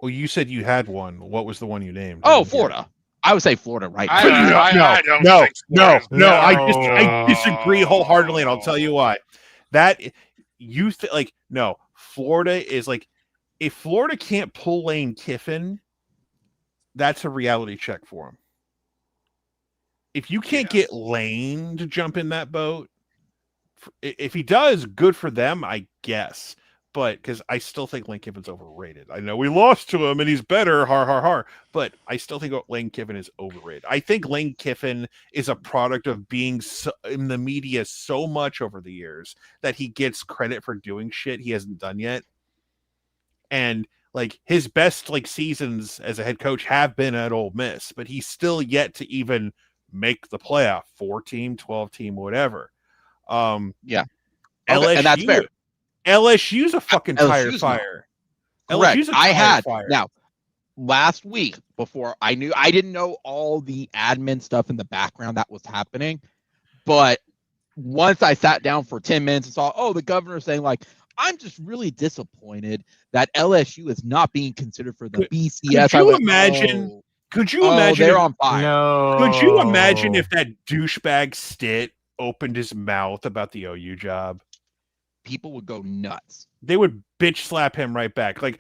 Well, you said you had one. What was the one you named? Oh, Florida. I would say Florida right now. I don't think Florida's no. better. I disagree wholeheartedly, and I'll tell you why. That no, Florida is like, if Florida can't pull Lane Kiffin, that's a reality check for him. If you can't get Lane to jump in that boat, if he does, good for them, I guess. But because I still think Lane Kiffin's overrated. I know we lost to him and he's better, but I still think Lane Kiffin is overrated. I think Lane Kiffin is a product of being in the media so much over the years that he gets credit for doing shit he hasn't done yet. And like his best like seasons as a head coach have been at Ole Miss, but he's still yet to even make the playoff, 4-team, 12-team, whatever. Yeah. LSU, and that's fair. LSU's a fucking tire fire. Correct. Now, last week before I didn't know all the admin stuff in the background that was happening, but once I sat down for 10 minutes and saw, the governor saying like, I'm just really disappointed that LSU is not being considered for the BCS. Could you imagine they're on fire? No. Could you imagine if that douchebag Stitt opened his mouth about the OU job? People would go nuts. They would bitch slap him right back. Like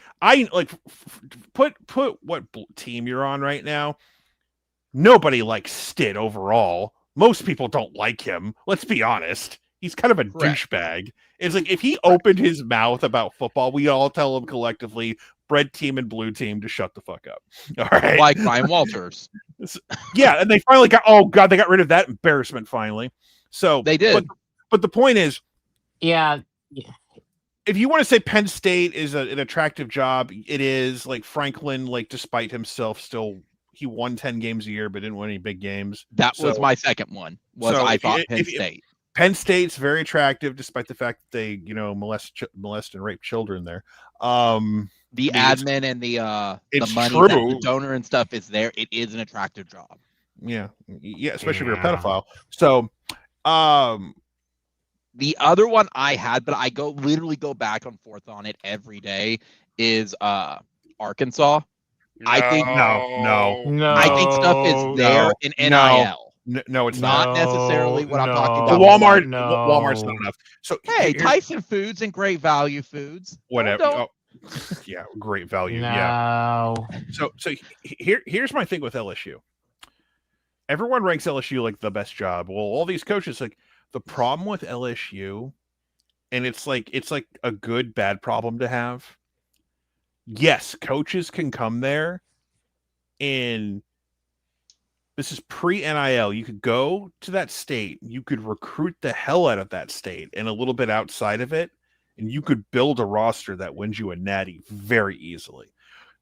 put what team you're on right now. Nobody likes Stitt overall. Most people don't like him. Let's be honest. He's kind of a douchebag. It's like if he opened his mouth about football, we all tell him collectively, red team and blue team, to shut the fuck up. All right. Like Ryan Walters. Yeah, and they finally got they got rid of that embarrassment finally. So they did. But the point is, yeah. If you want to say Penn State is an attractive job, it is. Like Franklin, like despite himself, he won 10 games a year, but didn't win any big games. That was my second one. I thought Penn State. Penn State's very attractive, despite the fact that they, molest and rape children there. The admin and the money, the donor and stuff is there. It is an attractive job. Yeah, especially if you're a pedophile. So, the other one I had, but I literally go back and forth on it every day, is Arkansas. No. I think no. I think stuff is there in NIL. No, it's not necessarily what I'm talking about. Walmart's not enough. So hey, Tyson Foods and Great Value Foods. Whatever. Yeah, Great Value. No. Yeah. So here's my thing with LSU. Everyone ranks LSU like the best job. Well, all these coaches, like, the problem with LSU, and it's like a good bad problem to have. Yes, coaches can come there, and this is pre-NIL. You could go to that state, you could recruit the hell out of that state and a little bit outside of it, and you could build a roster that wins you a natty very easily.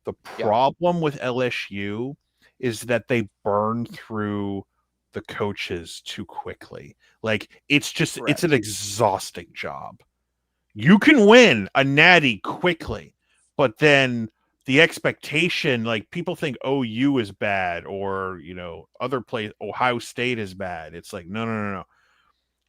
The problem with LSU is that they burn through the coaches too quickly. Like, it's an exhausting job. You can win a natty quickly, but then the expectation, like, people think OU is bad, or other place, Ohio State is bad. It's like no.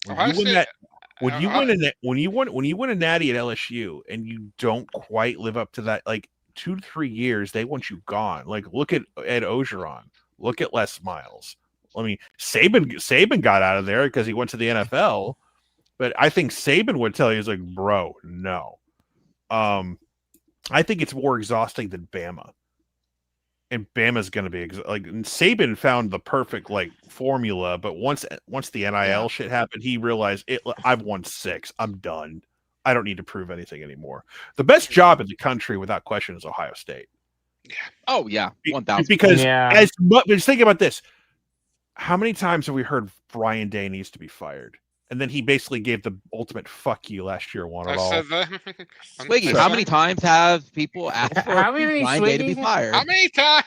When you win a natty at LSU and you don't quite live up to that, like 2 to 3 years, they want you gone. Like, look at Ed Ogeron, look at Les Miles. I mean, Saban got out of there because he went to the NFL, but I think Saban would tell you, he's like, bro, no. I think it's more exhausting than Bama. And Bama's going to be like Saban found the perfect like formula, but once the NIL shit happened, he realized I've won 6. I'm done. I don't need to prove anything anymore. The best job in the country, without question, is Ohio State. Yeah. Oh yeah, 1,000. Because just think about this: how many times have we heard Brian Day needs to be fired? And then he basically gave the ultimate fuck you last year, won it all. Said that. Swiggy, how many times have people asked for Brian Day to be fired? How many times?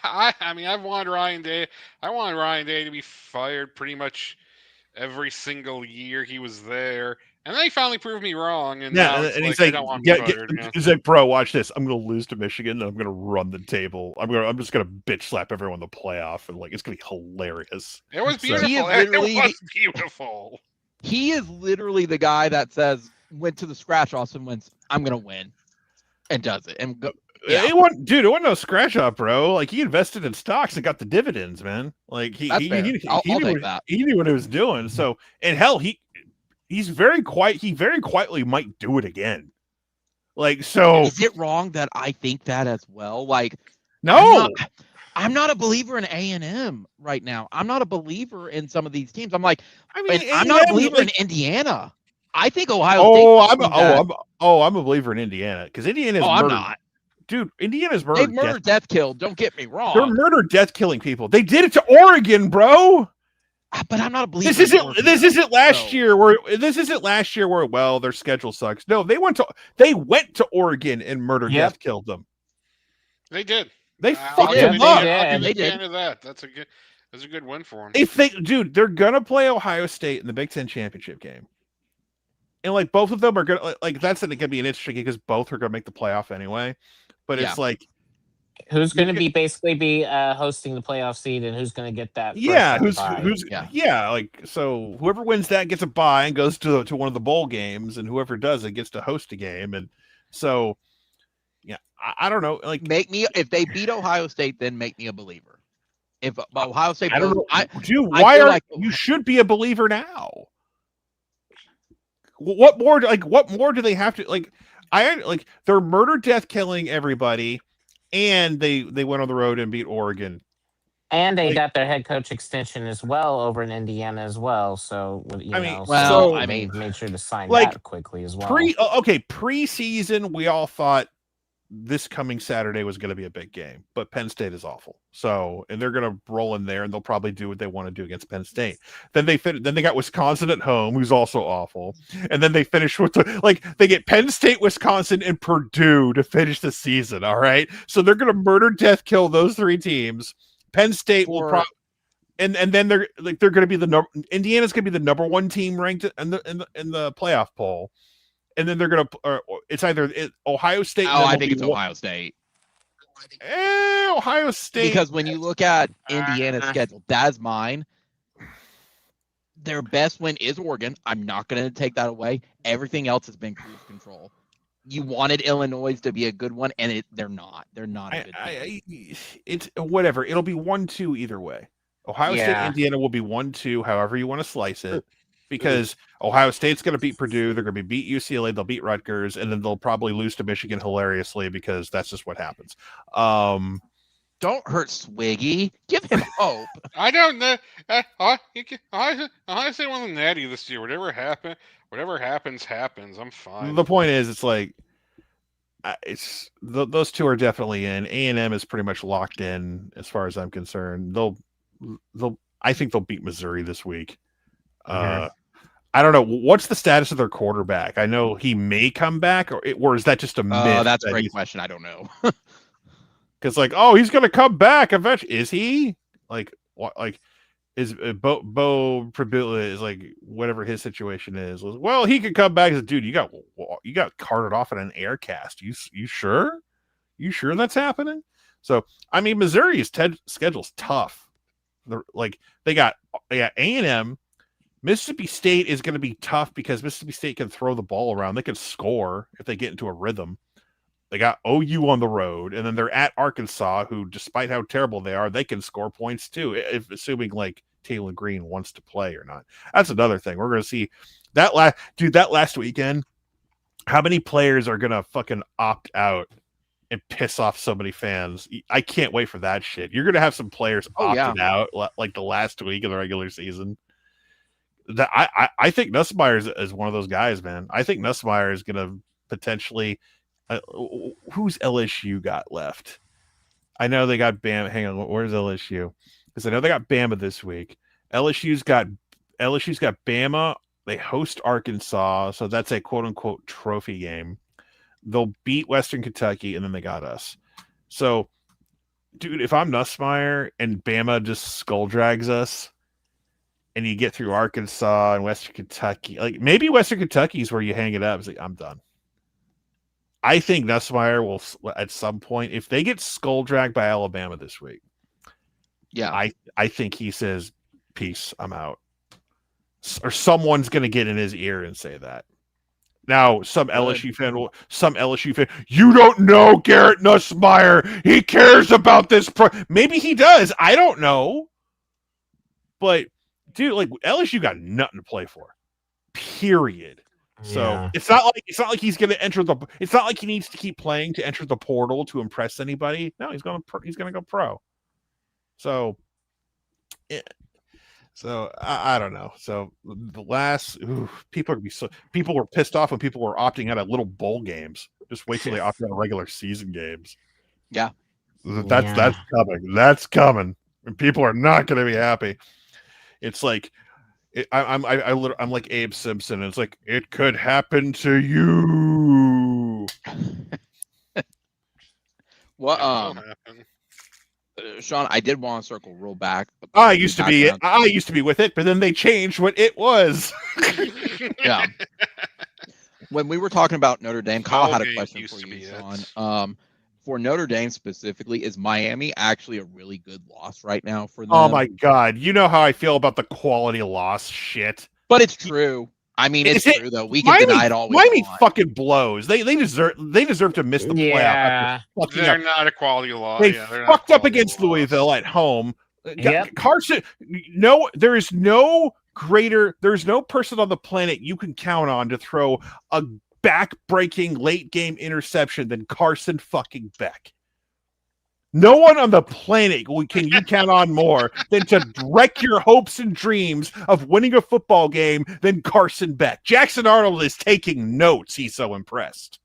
I mean, I've wanted Ryan Day. I wanted Ryan Day to be fired pretty much every single year he was there, and then he finally proved me wrong. And now and he's I like, don't want to be fired. He's like, bro, watch this. I'm gonna lose to Michigan, and I'm gonna run the table. I'm just gonna bitch slap everyone in the playoff, and like it's gonna be hilarious. It was beautiful. It was beautiful. He is literally the guy that says went to the scratch off and went, I'm gonna win, and does it and go. Yeah. It wasn't no scratch off, bro. Like he invested in stocks and got the dividends, man. Like he knew what he was doing. So, and hell, he's very quiet. He very quietly might do it again. Like, so is it wrong that I think that as well? Like, no, I'm not a believer in A&M right now. I'm not a believer in some of these teams. I'm like, I'm not a believer in Indiana. I think Ohio State. I'm a believer in Indiana because Indiana's I'm not. Dude, Indiana's murder. They've murdered, death killed. Don't get me wrong. They're murder, death killing people. They did it to Oregon, bro. But I'm not a believer. This isn't last year where their schedule sucks. No, they went to Oregon and murder, death killed them. They did. They fucked them up. They did. That. That's a good win for them. Dude, they're gonna play Ohio State in the Big Ten championship game. And like both of them are gonna like that's gonna be an interesting game because both are gonna make the playoff anyway. But it's like who's going to be hosting the playoff seed and who's going to get that? Like so whoever wins that gets a bye and goes to one of the bowl games, and whoever does it gets to host a game. And so I don't know. Like if they beat Ohio State, then make me a believer. If Ohio State, I don't know. Why you should be a believer now? What more do they have to like? They're murder, death killing everybody, and they went on the road and beat Oregon, and they got their head coach extension as well over in Indiana as well. So made sure to sign that quickly as well. Preseason, we all thought this coming Saturday was going to be a big game, but Penn State is awful. So, and they're going to roll in there and they'll probably do what they want to do against Penn State. Then they got Wisconsin at home, who's also awful. And then they finish with they get Penn State, Wisconsin, and Purdue to finish the season. All right. So they're going to murder, death kill those 3 teams. Penn State will probably, and then they're going to be Indiana's going to be the number 1 team ranked in the playoff poll. And then they're going to, it's either Ohio State. I think it's Ohio State. Ohio State. Because when you look at Indiana's schedule, that's mine. Their best win is Oregon. I'm not going to take that away. Everything else has been cruise control. You wanted Illinois to be a good one, and they're not. They're not a good team. It's whatever. It'll be 1-2 either way. Ohio State, Indiana will be 1-2, however you want to slice it. Because Ohio State's going to beat Purdue, they're going to beat UCLA, they'll beat Rutgers, and then they'll probably lose to Michigan hilariously because that's just what happens. Don't hurt Swiggy. Give him hope. I don't know. Ohio State won the Natty this year. Whatever happens. I'm fine. The point is, it's like those 2 are definitely in. A&M is pretty much locked in as far as I'm concerned. I think they'll beat Missouri this week. I don't know what's the status of their quarterback. I know he may come back, or is that just a myth? That's a great question. I don't know. Because he's going to come back eventually. Is he is Bo Pribula is whatever his situation is? Well, he could come back as dude. You got carted off in an air cast. You sure? You sure that's happening? So I mean, Missouri's schedule's tough. They got A&M. Mississippi State is going to be tough because Mississippi State can throw the ball around. They can score if they get into a rhythm. They got OU on the road, and then they're at Arkansas, who, despite how terrible they are, they can score points too, assuming Taylor Green wants to play or not. That's another thing. We're going to see that last weekend. How many players are going to fucking opt out and piss off so many fans. I can't wait for that shit. You're gonna have some players opted out like the last week of the regular season. That I think Nussmeier is one of those guys, man. I think Nussmeier is gonna potentially. Who's LSU got left? I know they got Bama. Hang on, where's LSU? Because I know they got Bama this week. LSU's got Bama. They host Arkansas, so that's a quote unquote trophy game. They'll beat Western Kentucky, and then they got us. So, dude, if I'm Nussmeier and Bama just skull drags us, and you get through Arkansas and Western Kentucky, like maybe Western Kentucky is where you hang it up. It's like, I'm done. I think Nussmeier will, at some point, if they get skull dragged by Alabama this week, I think he says, peace, I'm out. Or someone's going to get in his ear and say that. Now, some LSU fan, you don't know Garrett Nussmeier. He cares about this. Maybe he does. I don't know. But, dude, like LSU got nothing to play for. Period. So it's not like he's going to enter the. It's not like he needs to keep playing to enter the portal to impress anybody. No, he's going to go pro. So, yeah. So I don't know. So the last people were pissed off when people were opting out of little bowl games. Just wait till they opt out of regular season games. Yeah, that's coming. That's coming, and people are not going to be happy. It's like I'm like Abe Simpson. It's like it could happen to you. Well, Sean, I did want to circle real back. I used to be with it, but then they changed what it was. Yeah. When we were talking about Notre Dame, Kyle had a question for you, Sean. For Notre Dame specifically, is Miami actually a really good loss right now for them? Oh my God. You know how I feel about the quality loss shit. But it's true. I mean, it's true though. We can deny it all we Miami want. fucking blows. They deserve to miss the playoff. They're not a quality loss. They fucked up against Louisville at home. Carson. No, there's no person on the planet you can count on to throw a back-breaking late game interception than Carson fucking Beck. No one on the planet can you count on more than to wreck your hopes and dreams of winning a football game than Carson Beck. Jackson Arnold is taking notes. He's so impressed.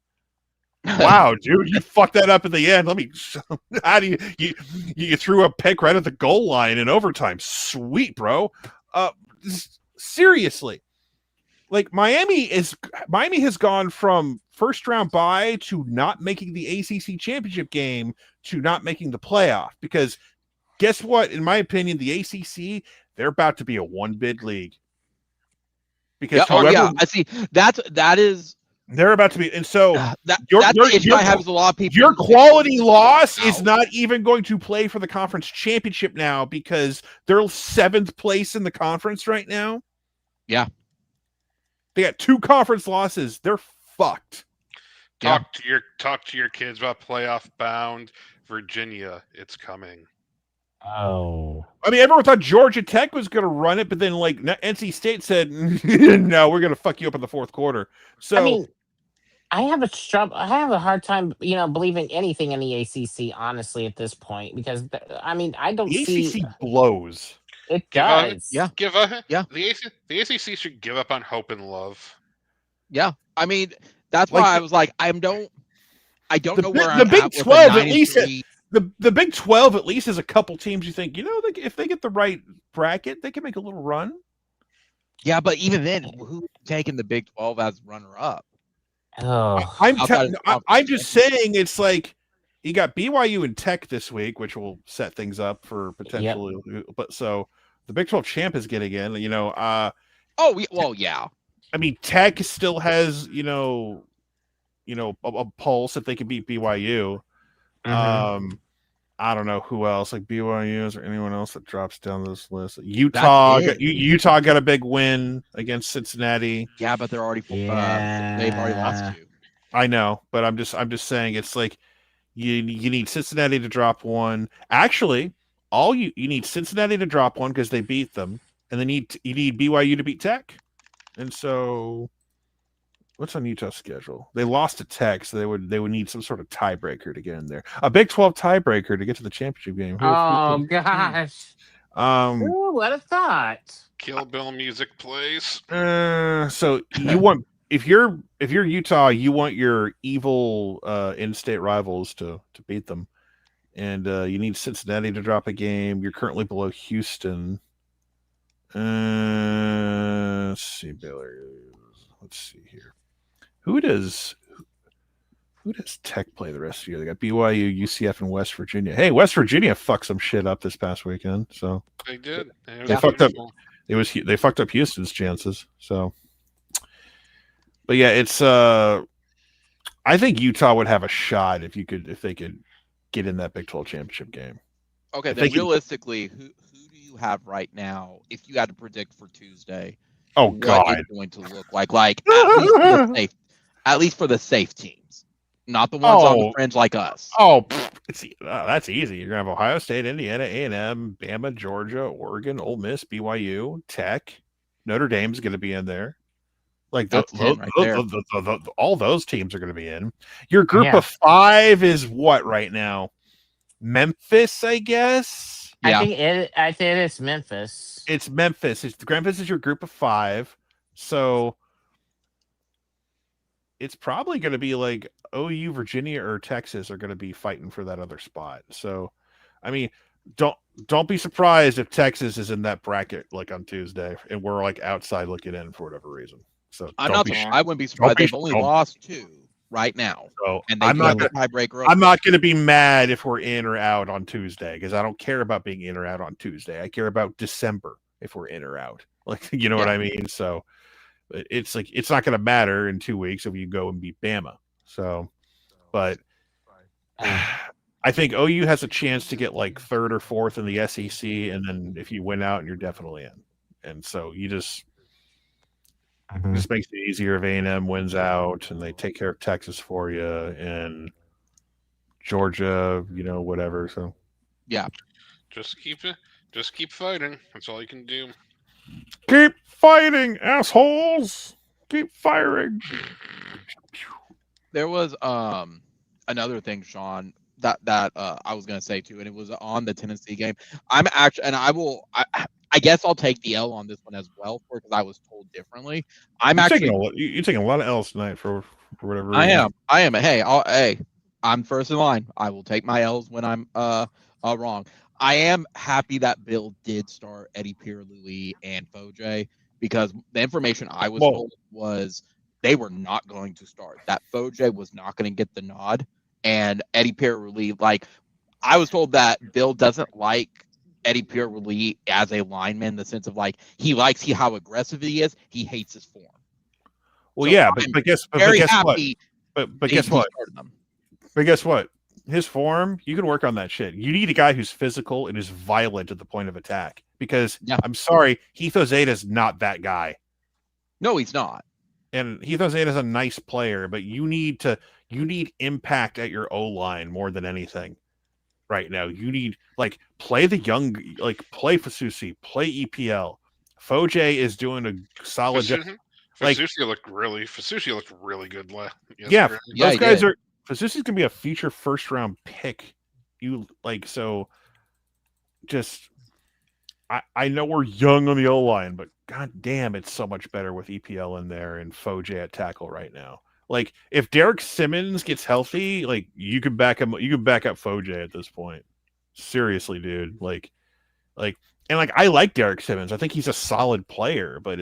Wow, dude, you fucked that up at the end. How do you threw a pick right at the goal line in overtime? Sweet, bro. Seriously. Like Miami has gone from first round bye to not making the ACC championship game to not making the playoff, because guess what? In my opinion, the ACC, they're about to be a one bid league. Because I see that is they're about to be, and so that's the issue I have with a lot of people. Your quality loss is not even going to play for the conference championship now because they're 7th place in the conference right now. Yeah. They got 2 conference losses. They're fucked. Talk to your kids about playoff bound Virginia. It's coming. Oh. I mean, everyone thought Georgia Tech was going to run it, but then like NC State said, "No, we're going to fuck you up in the 4th quarter." So I mean, I have a hard time, believing anything in the ACC, honestly, at this point, because I don't see the ACC blows. It does. The ACC should give up on hope and love. Yeah, I mean that's why I was like, I don't know where the I'm Big at 12 at least. The Big 12 at least is a couple teams you think, if they get the right bracket, they can make a little run. Yeah, but even then, who's taking the Big 12 as runner-up? Oh, I'm just saying, it's like you got BYU and Tech this week, which will set things up for potentially. Yep. But so the Big 12 champ is getting in. Yeah. I mean, Tech still has a pulse if they can beat BYU. Mm-hmm. I don't know who else, like BYU. Is there anyone else that drops down this list? Utah got a big win against Cincinnati. Yeah, but they're already they've already lost 2. I know, but I'm just saying, it's like you need Cincinnati to drop 1. Actually, you need Cincinnati to drop 1 because they beat them, and then you need BYU to beat Tech, and so what's on Utah's schedule? They lost to Tech, so they would need some sort of tiebreaker to get in there. A Big 12 tiebreaker to get to the championship game. Oh gosh. Who would have thought? Kill Bill music plays. So you want if you're Utah, you want your evil in-state rivals to beat them, and you need Cincinnati to drop a game. You're currently below Houston. Let's see, Baylor. Let's see here. Who does Tech play the rest of the year? They got BYU, UCF, and West Virginia. Hey, West Virginia fucked some shit up this past weekend. So They did. They fucked up. They fucked up Houston's chances. So, but yeah, it's. I think Utah would have a shot if they could get in that Big 12 championship game. Okay, then realistically, who do you have right now? If you had to predict for Tuesday, God, what it's going to look like at least for the safe teams, not the ones on the fringe like us. That's easy. You're gonna have Ohio State, Indiana, A&M, Bama, Georgia, Oregon, Ole Miss, BYU, Tech, Notre Dame's going to be in there. Like all those teams are going to be in. Your group of 5 is what right now? Memphis, I guess. Yeah. I think it's Memphis. It's Memphis. Memphis is your group of 5. So it's probably going to be like OU, Virginia, or Texas are going to be fighting for that other spot. So, I mean, don't be surprised if Texas is in that bracket like on Tuesday and we're like outside looking in for whatever reason. So I wouldn't be surprised. They've only lost 2 right now. So and I'm not going to be mad if we're in or out on Tuesday because I don't care about being in or out on Tuesday. I care about December if we're in or out. Like, you know what I mean? So it's like it's not going to matter in 2 weeks if you go and beat Bama. So, but I think OU has a chance to get like 3rd or 4th in the SEC, and then if you win out, you're definitely in. And so you just makes it easier if A&M wins out and they take care of Texas for you and Georgia, whatever. So yeah, just keep fighting. That's all you can do. Keep fighting, assholes. Keep firing. There was another thing, Sean, that I was gonna say too, and it was on the Tennessee game. I'm actually, and I guess I'll take the L on this one as well because I was told differently. You're taking a lot of L's tonight for whatever reason. I am. Hey, I'm first in line. I will take my L's when I'm wrong. I am happy that Bill did start Eddie Pierre-Louis and Foj because the information I was told was they were not going to start. That Foj was not going to get the nod, and Eddie Pierre-Louis, like I was told that Bill doesn't like Eddie Pierre-Louis as a lineman in the sense of like he likes how aggressive he is. He hates his form. Well, so yeah, but guess what? But guess what? But guess what? His form, you can work on that shit. You need a guy who's physical and is violent at the point of attack. Because I'm sorry, Heath Ozada's not that guy. No, he's not. And Heath Ozada's a nice player, but you need impact at your O-line more than anything. Right now, you need play the young, play Fasusi, play EPL. Foj is doing a solid job. Fasusi looked really good. Those guys are. Fasusi's gonna be a future 1st-round pick. I know we're young on the O-line, but god damn, it's so much better with EPL in there and Foj at tackle right now. Like if Derek Simmons gets healthy, you can back him. You can back up Foj at this point. Seriously, dude. I like Derek Simmons. I think he's a solid player, but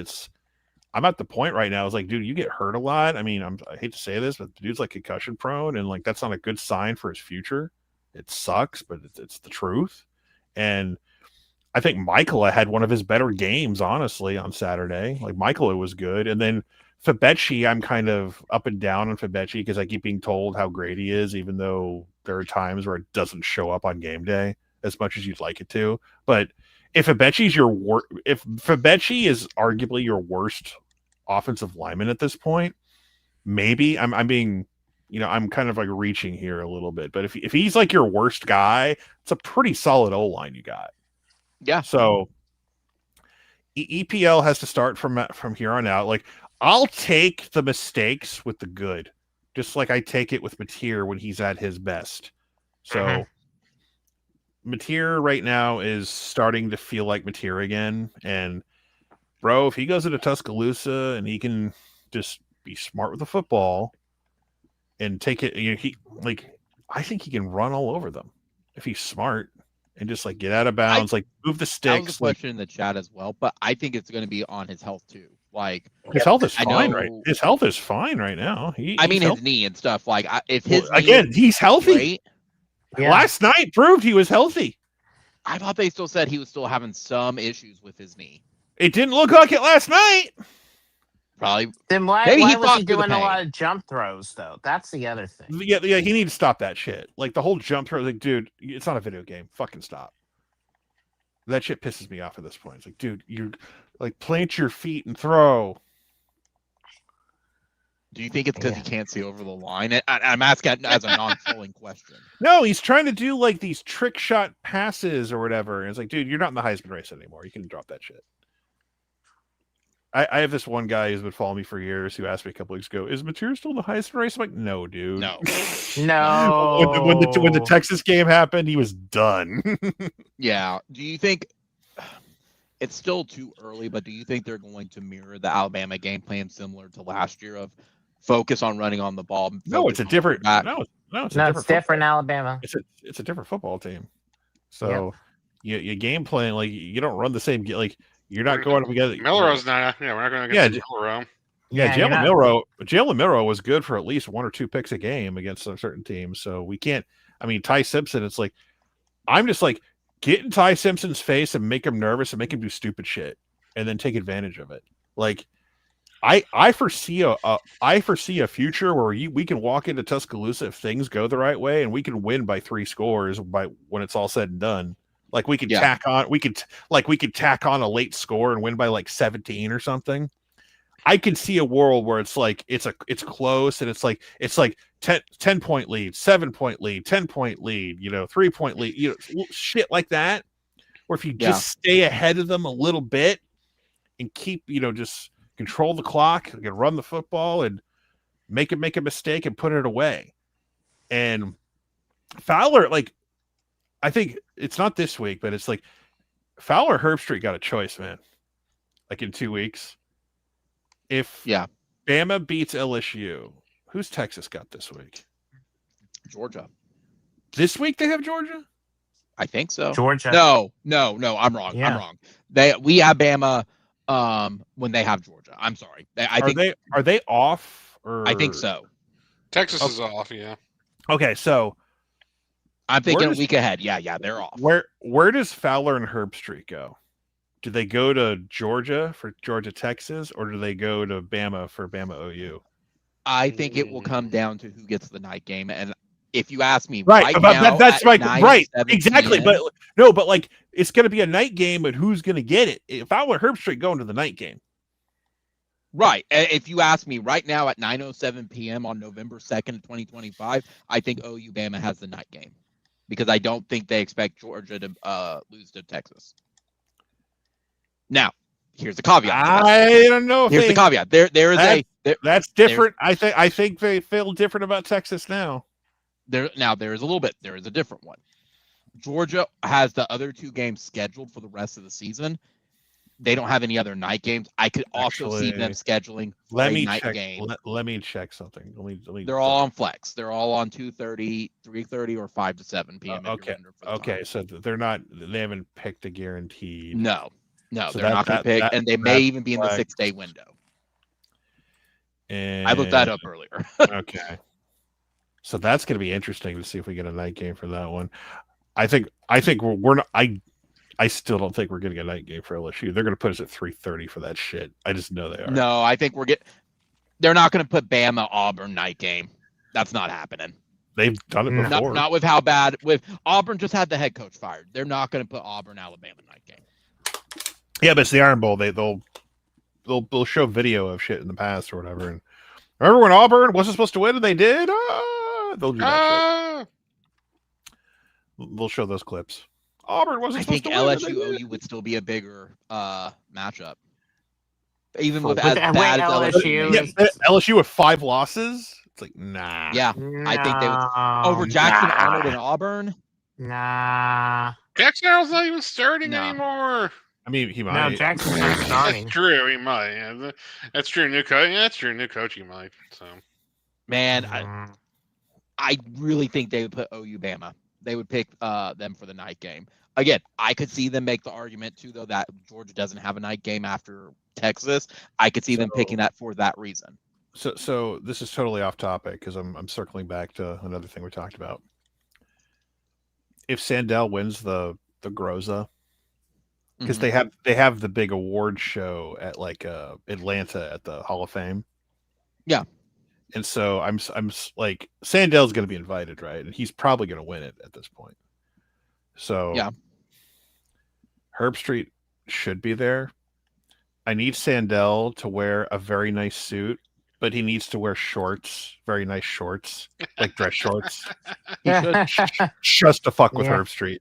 I'm at the point right now. It's like, dude, you get hurt a lot. I mean, I hate to say this, but the dude's concussion prone, and that's not a good sign for his future. It sucks, but it's the truth. And I think Michaela had one of his better games, honestly, on Saturday. Michaela was good, and then Fabechi, I'm kind of up and down on Fabechi because I keep being told how great he is, even though there are times where it doesn't show up on game day as much as you'd like it to. But if Fabechi is arguably your worst offensive lineman at this point, maybe I'm being, I'm kind of reaching here a little bit. But if he's your worst guy, it's a pretty solid O-line you got. Yeah. So EPL has to start from here on out. I'll take the mistakes with the good, just like I take it with Mateer when he's at his best. So Mateer right now is starting to feel like Mateer again, and bro, if he goes into Tuscaloosa and he can just be smart with the football and take it, I think he can run all over them if he's smart and just like get out of bounds, like move the sticks. That was a question in the chat as well, but I think it's going to be on his health too. Like his health is I fine, know- right? His health is fine right now. I mean, his knee and stuff. Like if his knee again, is he's healthy. great, Yeah. Last night proved he was healthy. I thought they still said he was still having some issues with his knee. It didn't look like it last night. Probably. Then why Maybe he was fought he through the doing a pain. lot of jump throws though? That's the other thing. Yeah, he needs to stop that shit. Like the whole jump throw, like, dude, it's not a video game. Fucking stop. That shit pisses me off at this point. It's like, dude, you're like plant your feet and throw. Do you think it's because he can't see over the line? I'm asking as a non-trolling question. No, he's trying to do like these trick shot passes or whatever. And it's like, dude, you're not in the Heisman race anymore. You can drop that shit. I have this one guy who's been following me for years who asked me a couple weeks ago, is Mateer still in the Heisman race? I'm like, no, dude. No. No. when the Texas game happened, he was done. Yeah. Do you think it's still too early, but do you think they're going to mirror the Alabama game plan similar to last year of focus on running on the ball? No, it's a different. No, it's different. Alabama. It's a different football team. So you game plan, like you don't run the same. Like you're not going together. Milrow's not. Yeah, we're not going against Milrow. Yeah, Jalen Milrow was good for at least 1 or 2 picks a game against a certain team. So we can't. I mean, Ty Simpson. It's like I'm just like get in Ty Simpson's face and make him nervous and make him do stupid shit, and then take advantage of it. Like I foresee a future where we can walk into Tuscaloosa if things go the right way, and we can win by 3 scores by when it's all said and done. Like we could tack on a late score and win by like 17 or something. I could see a world where it's like it's close and it's like 10-point lead, 7-point lead, 10-point lead, 3-point lead, shit like that. Or if you just stay ahead of them a little bit and keep, just control the clock, you can run the football and make a mistake and put it away. And Fowler, like, I think it's not this week, but it's like Fowler Herbstreit got a choice, man. Like in 2 weeks. If Bama beats LSU, who's Texas got this week? Georgia. This week they have Georgia? I think so. Georgia. No, I'm wrong. Yeah. I'm wrong. We have Bama when they have Georgia. I'm sorry. Are they off? Or... I think so. Texas is off, yeah. Okay, so I'm thinking a week ahead. Yeah, they're off. Where does Fowler and Herbstreit go? Do they go to Georgia for Georgia Texas, or do they go to Bama for Bama OU? I think it will come down to who gets the night game, and if you ask me, right now, that's right, exactly. PM, but like it's going to be a night game, but who's going to get it? Fowler Herbstreit going to the night game, right? If you ask me right now at 9:07 p.m. on November 2nd, 2025, I think OU Bama has the night game because I don't think they expect Georgia to lose to Texas. Now, here's the caveat. I don't know. Here's the caveat. That's different. I think they feel different about Texas now. There is a little bit. There is a different one. Georgia has the other 2 games scheduled for the rest of the season. They don't have any other night games. I could also see them scheduling a night game. Let me check something. Let me. They're all on flex. They're all on 2:30, 3:30, or 5 to 7 p.m. Okay. So they're not. They haven't picked a guaranteed. No, so they're not going to pick, and they may even be in the 6-day window. And I looked that up earlier. Okay. So that's going to be interesting to see if we get a night game for that one. I think we're not. I still don't think we're getting a night game for LSU. They're going to put us at 3:30 for that shit. I just know they are. No, I think they're not going to put Bama Auburn night game. That's not happening. They've done it before. Not with how bad. With Auburn just had the head coach fired. They're not going to put Auburn Alabama night game. Yeah, but it's the Iron Bowl. They'll show video of shit in the past or whatever. And remember when Auburn wasn't supposed to win and they did? They'll do that shit. They'll show those clips. Auburn wasn't supposed to win. I think LSU OU would still be a bigger matchup. even For with what? as bad as LSU. LSU is. LSU with 5 losses. It's like nah. Yeah, I think they would over Jackson Arnold and Auburn. Nah. Jackson Arnold's not even starting Nah. anymore. I mean, he No, might. Jackson's not starting. That's true. He might. Yeah, that's true. New coach. Yeah, that's true. New coach. He might. So. Man, Mm. I really think they would put OU Bama. They would pick them for the night game. Again, I could see them make the argument too, though, that Georgia doesn't have a night game after Texas. I could see them picking that for that reason. So this is totally off topic because I'm circling back to another thing we talked about. If Sandell wins the Groza, because they have the big award show at like Atlanta at the Hall of Fame. Yeah. And so I'm like Sandell's going to be invited, right? And he's probably going to win it at this point. So yeah, Herb Street should be there. I need Sandell to wear a very nice suit, but he needs to wear shorts, very nice shorts, like dress shorts. he should. Just to fuck with Herb Street.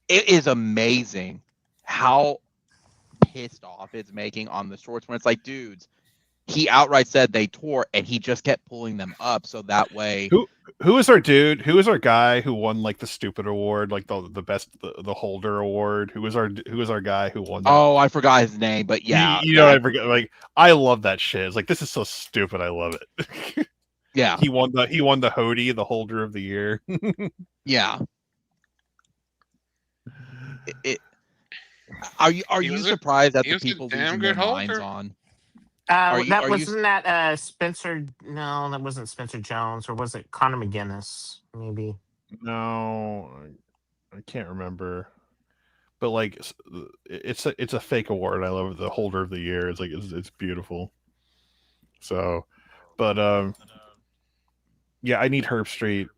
It is amazing how pissed off it's making on the shorts when it's like, dudes, he outright said they tore and he just kept pulling them up so that way. Who is our dude? Who is our guy who won like the stupid award, like the best the Holder award? Who is our guy who won that? Oh, I forgot his name, but yeah. You know, I forget. Like, I love that shit. It's like, this is so stupid. I love it. Yeah. He won the Hodie, the Holder of the Year. Yeah. Are you surprised that the people losing their minds on? Wasn't that Spencer? No, that wasn't Spencer Jones, or was it Connor McGinnis? Maybe. No, I can't remember. But like, it's a fake award. I love it. The Holder of the Year. It's like it's beautiful. So, but yeah, I need Herb Street.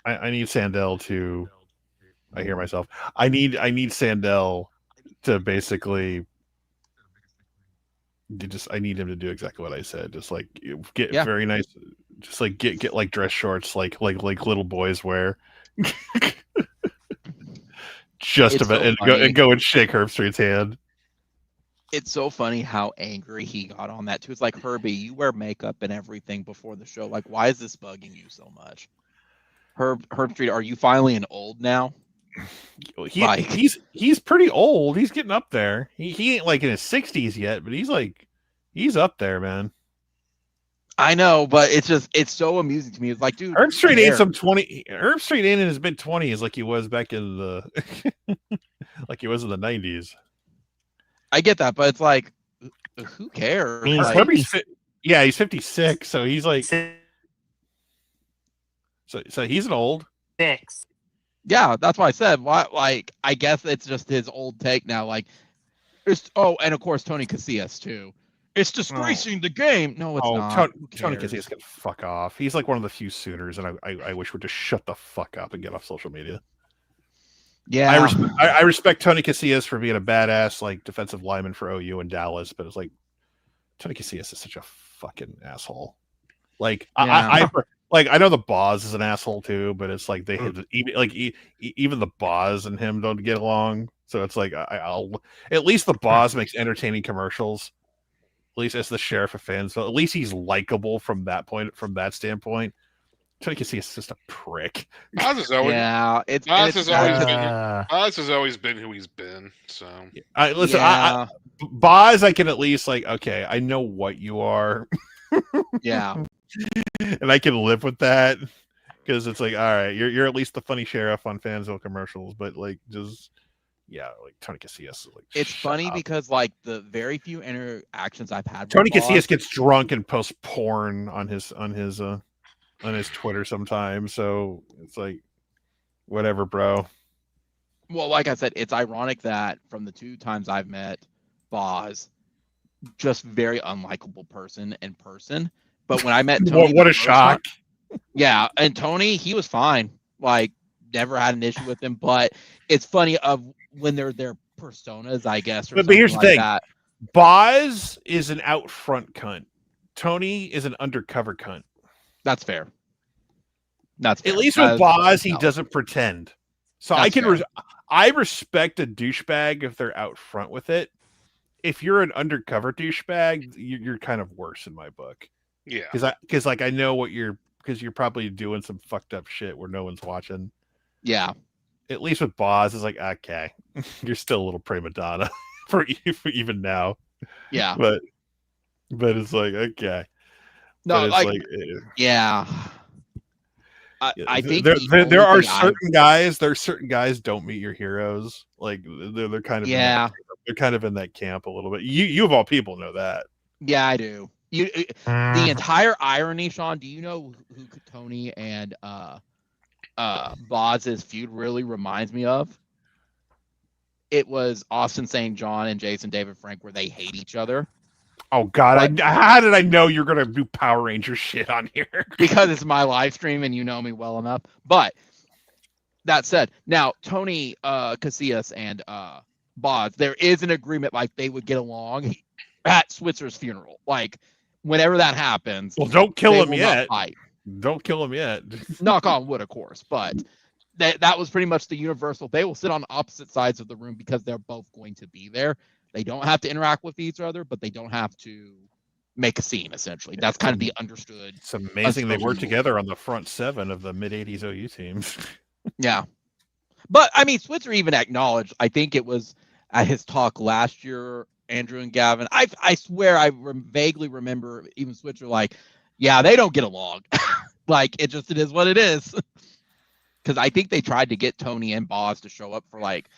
I need Sandell to. I hear myself. I need Sandell to basically. I need him to do exactly what I said. Just like get very nice. Just like get like dress shorts, like little boys wear. Just about and go and shake Herb Street's hand. It's so funny how angry he got on that too. It's like, Herbie, you wear makeup and everything before the show. Like, why is this bugging you so much? Herb Street, are you finally an old now? He's pretty old. He's getting up there. He ain't like in his 60s yet, but he's up there, man. I know, but it's so amusing to me. It's like, dude, Herb Street ain't some 20. Herb Street ain't in his mid 20s like he was back in the like he was in the 90s. I get that, but it's like, who cares? He's 56, so he's like, so he's an old 6. Yeah, that's why I said. Why? Like, I guess it's just his old take now. Like, and of course Tony Casillas too. It's disgracing the game. No, it's not. Tony Casillas can fuck off. He's like one of the few Sooners, and I wish we'd just shut the fuck up and get off social media. Yeah, I respect Tony Casillas for being a badass like defensive lineman for OU in Dallas, but it's like Tony Casillas is such a fucking asshole. Like I know the Boz is an asshole too, but it's like they have even the Boz and him don't get along. So it's like I'll at least the Boz makes entertaining commercials. At least as the sheriff of fans, so at least he's likable from that standpoint. Tony Casillas is just a prick. Boz has always, Boz has always been who he's been. So Boz, I can at least like, okay, I know what you are. Yeah. And I can live with that because it's like, all right, you're at least the funny sheriff on Fansville commercials, but like just like Tony Casillas is like. It's funny because like the very few interactions I've had with Tony Casillas gets drunk and posts porn on his Twitter sometimes, so it's like whatever, bro. Well, like I said, it's ironic that from the 2 times I've met Boz, just very unlikable person in person. But when I met Tony, what a shock! Yeah, and Tony, he was fine. Like, never had an issue with him. But it's funny of when they're their personas, I guess. But here's the thing: that. Boz is an out front cunt. Tony is an undercover cunt. That's fair. That's fair. At least with Boz, he doesn't pretend. So I respect a douchebag if they're out front with it. if you're an undercover douchebag, you're kind of worse in my book. Yeah. Because I know what because you're probably doing some fucked up shit where no one's watching. Yeah. At least with Boz, it's like, okay, you're still a little prima donna for even now. Yeah. But it's like, okay. No, but it's like yeah. I think there are certain guys. There are certain guys don't meet your heroes. Like they're kind of they're kind of in that camp a little bit. You of all people know that. Yeah, I do. The entire irony, Sean. Do you know who Tony and Boz's feud really reminds me of? It was Austin St. John and Jason David Frank, where they hate each other. Oh God! How did I know you're gonna do Power Ranger shit on here? Because it's my live stream and you know me well enough. But that said, now Tony Casillas and Boz, there is an agreement like they would get along at Switzer's funeral. Like whenever that happens. Well, don't kill him yet. Don't kill him yet. Knock on wood, of course, but that was pretty much the universal. They will sit on opposite sides of the room because they're both going to be there. They don't have to interact with each other, but they don't have to make a scene, essentially. That's kind of the understood. It's amazing they worked together on the front seven of the mid-'80s OU teams. Yeah. But, I mean, Switzer even acknowledged, I think it was at his talk last year, Andrew and Gavin, I swear I vaguely remember even Switzer like, yeah, they don't get along. Like, it is what it is. Because I think they tried to get Tony and Boz to show up for, like,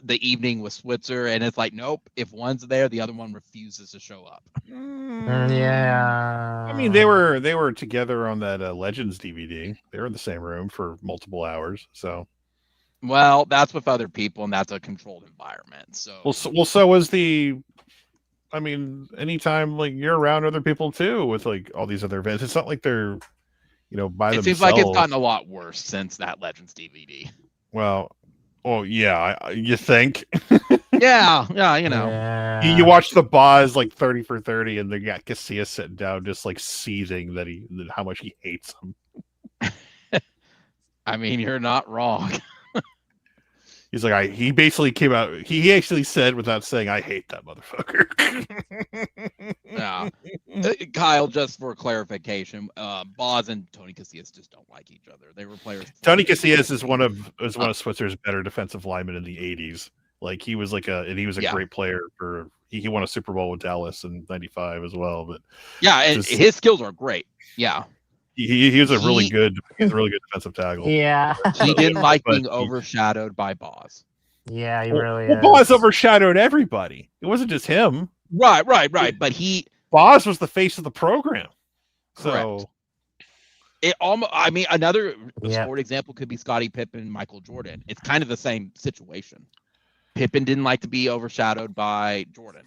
the evening with Switzer, and it's like, nope, if one's there, the other one refuses to show up. Yeah. I mean, they were together on that Legends DVD. They were in the same room for multiple hours, so. Well, that's with other people, and that's a controlled environment. So. Well, so was the. I mean, anytime like you're around other people too, with like all these other events, it's not like they're, by themselves. It seems like it's gotten a lot worse since that Legends DVD. Well, yeah, you think? yeah, Yeah. You watch the Boz like 30 for 30, and they got Casillas sitting down, just like seething that how much he hates him. I mean, you're not wrong. He's like, he basically came out. He actually said, without saying, "I hate that motherfucker." Yeah, Kyle. Just for clarification, Boz and Tony Casillas just don't like each other. They were players. Tony Casillas is one of Switzer's better defensive linemen in the '80s. Like he was a great player for. He won a Super Bowl with Dallas in '95 as well. But yeah, and his skills are great. Yeah. He was a really good defensive tackle. Yeah. He didn't like being overshadowed by Boz. Yeah, he really is. Boz overshadowed everybody. It wasn't just him. Right. But Boz was the face of the program. So correct. It almost. I mean, another sport example could be Scottie Pippen and Michael Jordan. It's kind of the same situation. Pippen didn't like to be overshadowed by Jordan,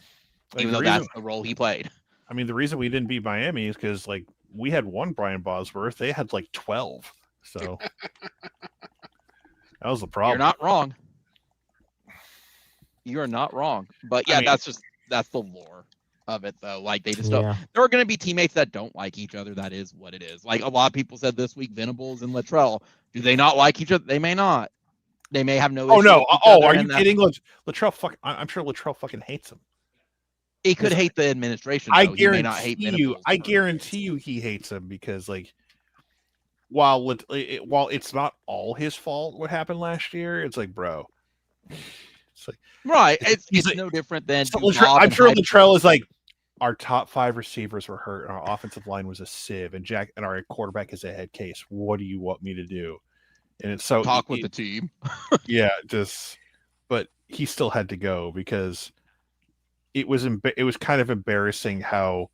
even though that's the role he played. I mean, the reason we didn't beat Miami is because like. We had one Brian Bosworth. They had like 12. So that was the problem. You're not wrong. You're not wrong. But yeah, that's the lore of it though. Like they just don't. There are going to be teammates that don't like each other. That is what it is. Like a lot of people said this week, Venables and Latrell. Do they not like each other? They may not. They may have no. Oh no! Oh, are you kidding? Latrell I'm sure Latrell fucking hates him. He could hate the administration. I guarantee you he hates him because, like, while it's not all his fault what happened last year, it's like, bro, it's like right. It's like, no different than. So I'm sure Latrell is like, our top 5 receivers were hurt, and our offensive line was a sieve, and our quarterback is a head case. What do you want me to do? And it's so talk with the team. Yeah, but he still had to go because. It was kind of embarrassing how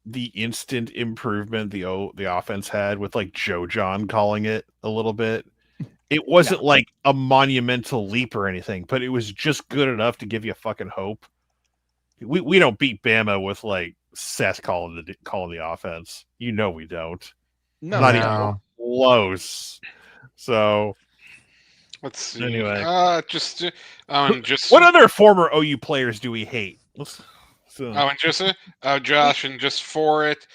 the instant improvement the offense had with like Joe John calling it a little bit. It wasn't like a monumental leap or anything, but it was just good enough to give you fucking hope. We don't beat Bama with like Seth calling the offense. We don't. No, not even close. So. Let's see. Anyway, just what other former OU players do we hate? Josh, and just for it,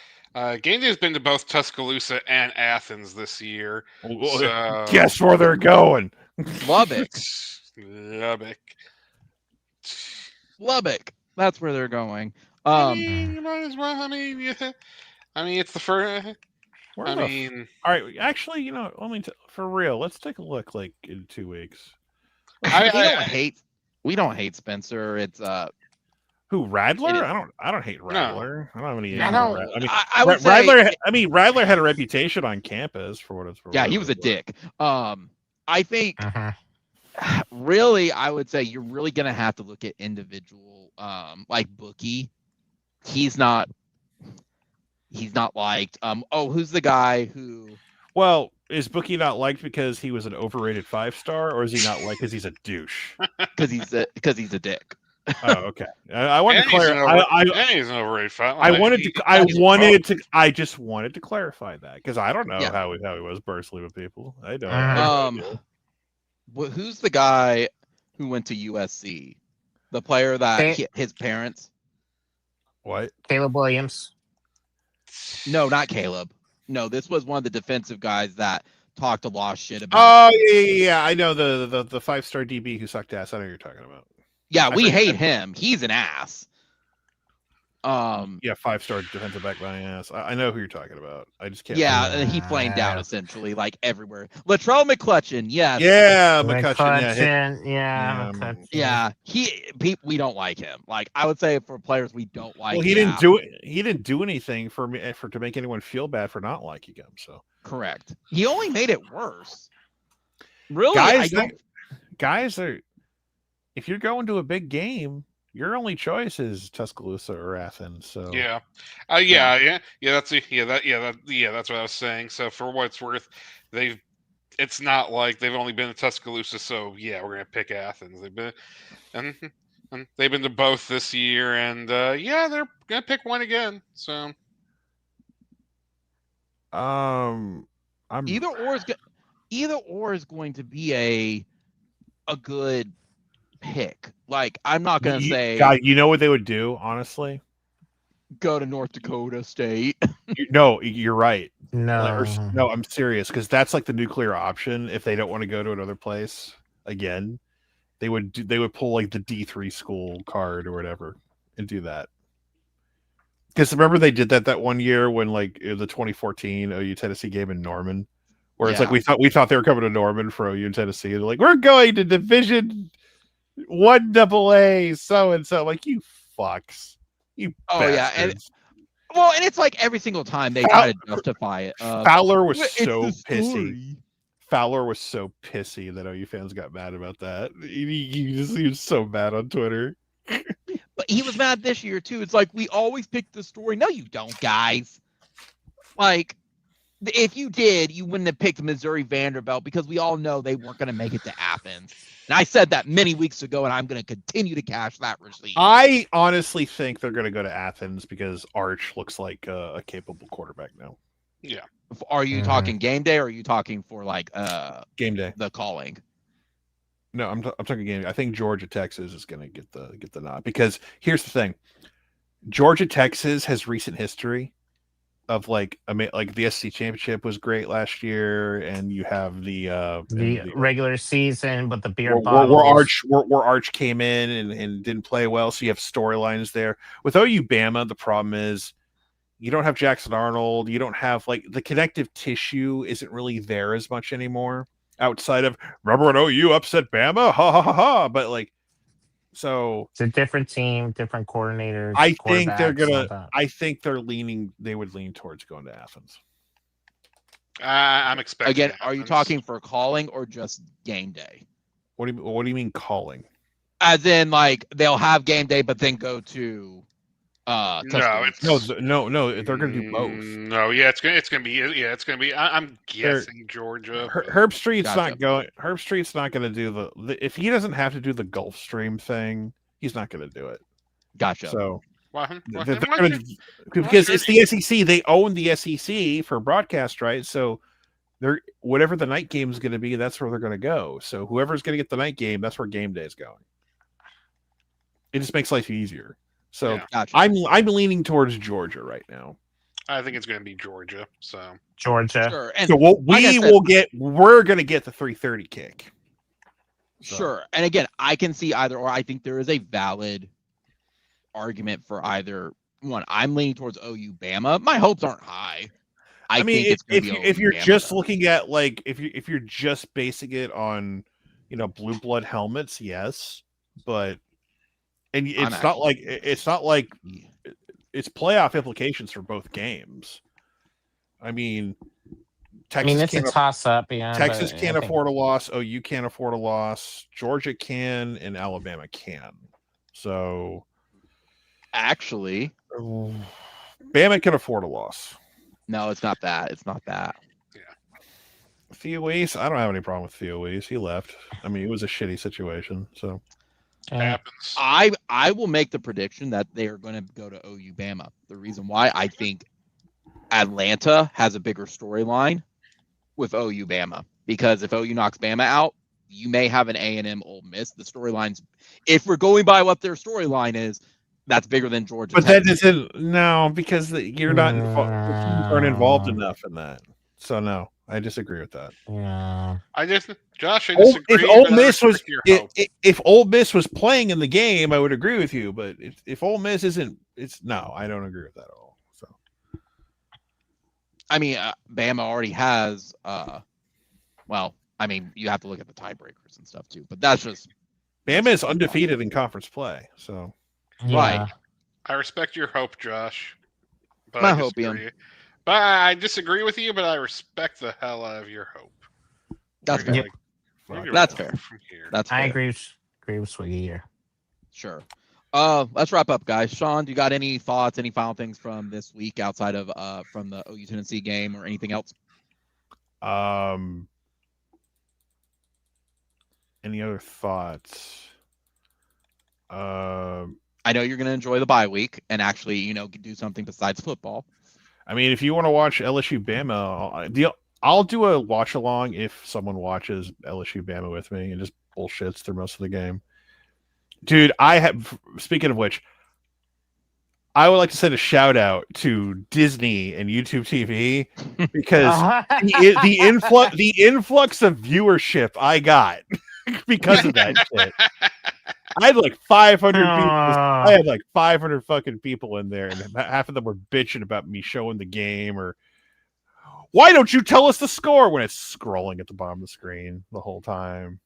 Game Day has been to both Tuscaloosa and Athens this year. So... Guess where they're going? Lubbock. That's where they're going. I mean, you might as well. I mean, yeah. I mean, it's the first. All right. Actually, you know, for real, let's take a look. Like in 2 weeks. We don't hate Spencer. It's who Radler? I don't hate Radler. I don't have any. I would say Radler. I mean, Radler had a reputation on campus for what it's worth. Yeah, he was a dick. I think really, I would say you're really gonna have to look at individual, like Bookie. He's not liked. Who's the guy who? Well, is Bookie not liked because he was an overrated 5-star, or is he not liked because he's a douche? Because he's a dick. Oh, okay. I wanted to clarify. He's an overrated 5. I just wanted to clarify that because I don't know how he was personally with people. I don't. Who's the guy who went to USC? The player that his parents. What? Caleb Williams. No, not Caleb. No, this was one of the defensive guys that talked a lot of shit about. Oh yeah. I know the 5-star DB who sucked ass. I know who you're talking about. Yeah, we hate him. He's an ass. Yeah, 5-star defensive back by ass. I know who you're talking about. I just can't. Yeah, and he flamed out essentially like everywhere. Latrell McCutcheon, yes. Yeah, McCutcheon. Yeah. We don't like him. Like I would say for players we don't like. Well, he didn't do anything to make anyone feel bad for not liking him. So correct. He only made it worse. Really, guys are. If you're going to a big game, your only choice is Tuscaloosa or Athens. So that's what I was saying. So for what it's worth, it's not like they've only been to Tuscaloosa. So yeah, we're gonna pick Athens. They've been and they've been to both this year, and they're gonna pick one again. So either or is going to be a good pick. Like I'm not gonna say God, you know what they would do, honestly? Go to North Dakota State. No, you're right. No, no, I'm serious because that's like the nuclear option. If they don't want to go to another place again, they would pull like the D3 school card or whatever and do that. Because remember they did that one year when like the 2014 OU Tennessee game in Norman, where it's like we thought they were coming to Norman for OU and Tennessee. They're like, we're going to Division 1 AA so and so. Like you fucks. You bastards. And it's like every single time they try to justify it. Fowler was so pissy. Fowler was so pissy that OU fans got mad about that. He was so mad on Twitter. But he was mad this year too. It's like we always pick the story. No, you don't, guys. Like if you did, you wouldn't have picked Missouri Vanderbilt because we all know they weren't going to make it to Athens. And I said that many weeks ago, and I'm going to continue to cash that receipt. I honestly think they're going to go to Athens because Arch looks like a capable quarterback now. Yeah. Are you talking game day, or are you talking for like game day? The calling. No, I'm talking game day. I think Georgia Texas is going to get the nod because here's the thing: Georgia Texas has recent history of like the SEC championship was great last year, and you have the regular season, but the beer bottles where Arch came in and didn't play well, so you have storylines there. With OU Bama, the problem is you don't have Jackson Arnold, you don't have like the connective tissue isn't really there as much anymore. Outside of remember when OU upset Bama, ha ha ha ha, but like. So it's a different team, different coordinators. I think they're gonna. I think they're leaning. They would lean towards going to Athens. I'm expecting. Again, Athens. are you talking for calling or just game day? What do you mean calling? As in, like they'll have game day, but then go to. No, they're gonna do both. No, it's gonna be. I'm guessing Georgia. Herb Street's not going. Herb Street's not gonna do the. If he doesn't have to do the Gulfstream thing, he's not gonna do it. Gotcha. So. Because it's the SEC. They own the SEC for broadcast rights. So they're whatever the night game is going to be, that's where they're going to go. So whoever's going to get the night game, that's where game day is going. It just makes life easier. So Gotcha. I'm leaning towards Georgia right now. I think it's going to be Georgia. So Georgia. Sure. And so we're going to get the 3:30 kick. So. Sure. And again, I can see either or. I think there is a valid argument for either one. I'm leaning towards OU Bama. My hopes aren't high. I mean, think it's going to be if OU you're Bama, just though. looking at like if you're just basing it on, blue blood helmets, yes, but it's not like it's playoff implications for both games. I mean, Texas it's a toss up. Yeah, Texas but can't I think- afford a loss. OU can't afford a loss. Georgia can, and Alabama can. So, Actually, Bama can afford a loss. no, it's not that. It's not that. Theo Weiss, I don't have any problem with Theo Weiss. He left. I mean, it was a shitty situation. So Happens. I will make the prediction that they are going to go to OU Bama. The reason why, I think Atlanta has a bigger storyline with OU Bama, because if OU knocks Bama out, you may have an A&M Ole Miss. The storylines, if we're going by what their storyline is, that's bigger than Georgia. But that doesn't, no, because you're not the teams aren't involved enough in that. So no, I disagree with that. Yeah. Josh, I disagree. If Ole Miss was if Ole Miss was playing in the game, I would agree with you. But if Ole Miss isn't, no, I don't agree with that at all. So I mean, Bama already has. Well, I mean, you have to look at the tiebreakers and stuff too. But that's just Bama is undefeated in conference play. So right. I respect your hope, Josh. But My I hope, disagree. Ian. But I disagree with you, but I respect the hell out of your hope. That's fair. That's fair. From here. That's fair. I agree with Swiggy here. Sure. Let's wrap up, guys. Sean, do you got any thoughts, any final things from this week outside of from the OU Tennessee game or anything else? Any other thoughts? I know you're going to enjoy the bye week and actually, do something besides football. I mean, if you want to watch LSU Bama, I'll do a watch along if someone watches LSU Bama with me and just bullshits through most of the game. Dude, speaking of which, I would like to send a shout out to Disney and YouTube TV because the influx of viewership I got because of that shit. I had like 500 people. I had like 500 fucking people in there, and half of them were bitching about me showing the game, or why don't you tell us the score when it's scrolling at the bottom of the screen the whole time.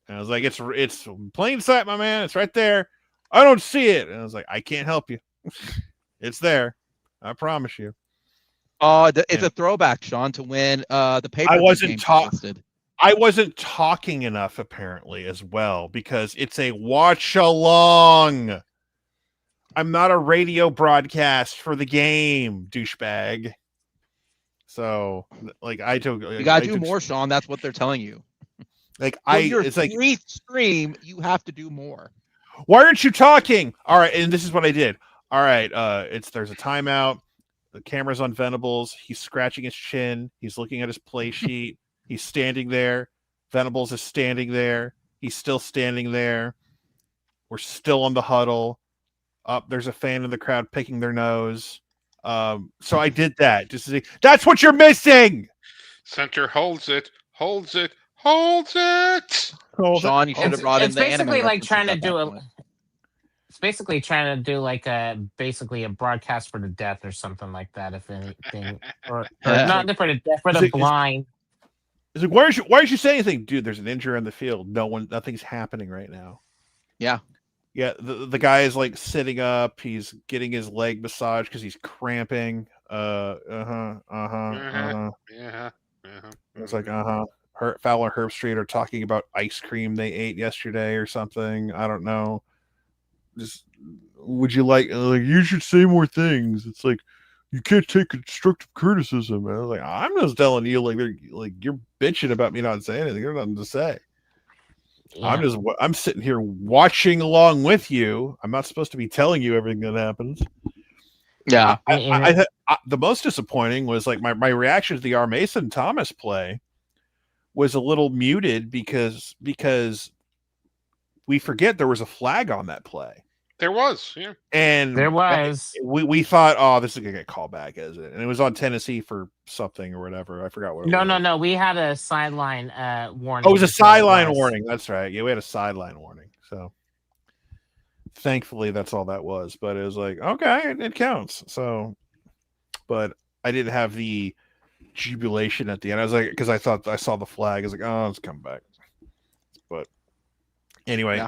And I was like, it's plain sight, my man. It's right there. I don't see it. And I was like, I can't help you. It's there. I promise you. It's a throwback, Sean, to when the paper. I wasn't talking enough, apparently, as well, because it's a watch along. I'm not a radio broadcast for the game, douchebag. So, like, you gotta do more, Sean. That's what they're telling you. Like, it's like free stream. You have to do more. Why aren't you talking? All right, and this is what I did. All right, there's a timeout. The camera's on Venables. He's scratching his chin. He's looking at his play sheet. He's standing there. Venables is standing there. He's still standing there. We're still on the huddle. There's a fan in the crowd picking their nose. So I did that. Just to say, that's what you're missing. Center holds it. Holds it. Holds it. Sean, you should have brought in the anime. It's basically like trying to do It's basically trying to do like a broadcast for the deaf or something like that, if anything, or not for the deaf, for the blind. It's like, why aren't you saying anything, dude? There's an injury on the field. Nothing's happening right now. Yeah. The guy is like sitting up. He's getting his leg massaged because he's cramping. It's like Fowler and Herbstreit are talking about ice cream they ate yesterday or something. I don't know. Just would you like you should say more things. It's like you can't take constructive criticism. And I was like, I'm just telling you, like you're bitching about me not saying anything. There's nothing to say. Yeah. I'm sitting here watching along with you. I'm not supposed to be telling you everything that happens. Yeah. The most disappointing was like my reaction to the R. Mason Thomas play was a little muted because we forget there was a flag on that play. There was, yeah. And there was. We thought, oh, this is gonna get called back, is it? And it was on Tennessee for something or whatever. I forgot what it was. No. We had a sideline warning. Oh, it was a sideline warning. That's right. Yeah, we had a sideline warning. So thankfully that's all that was. But it was like, okay, it counts. So, but I didn't have the jubilation at the end. I was like, because I thought I saw the flag. I was like, oh, it's coming back. But anyway,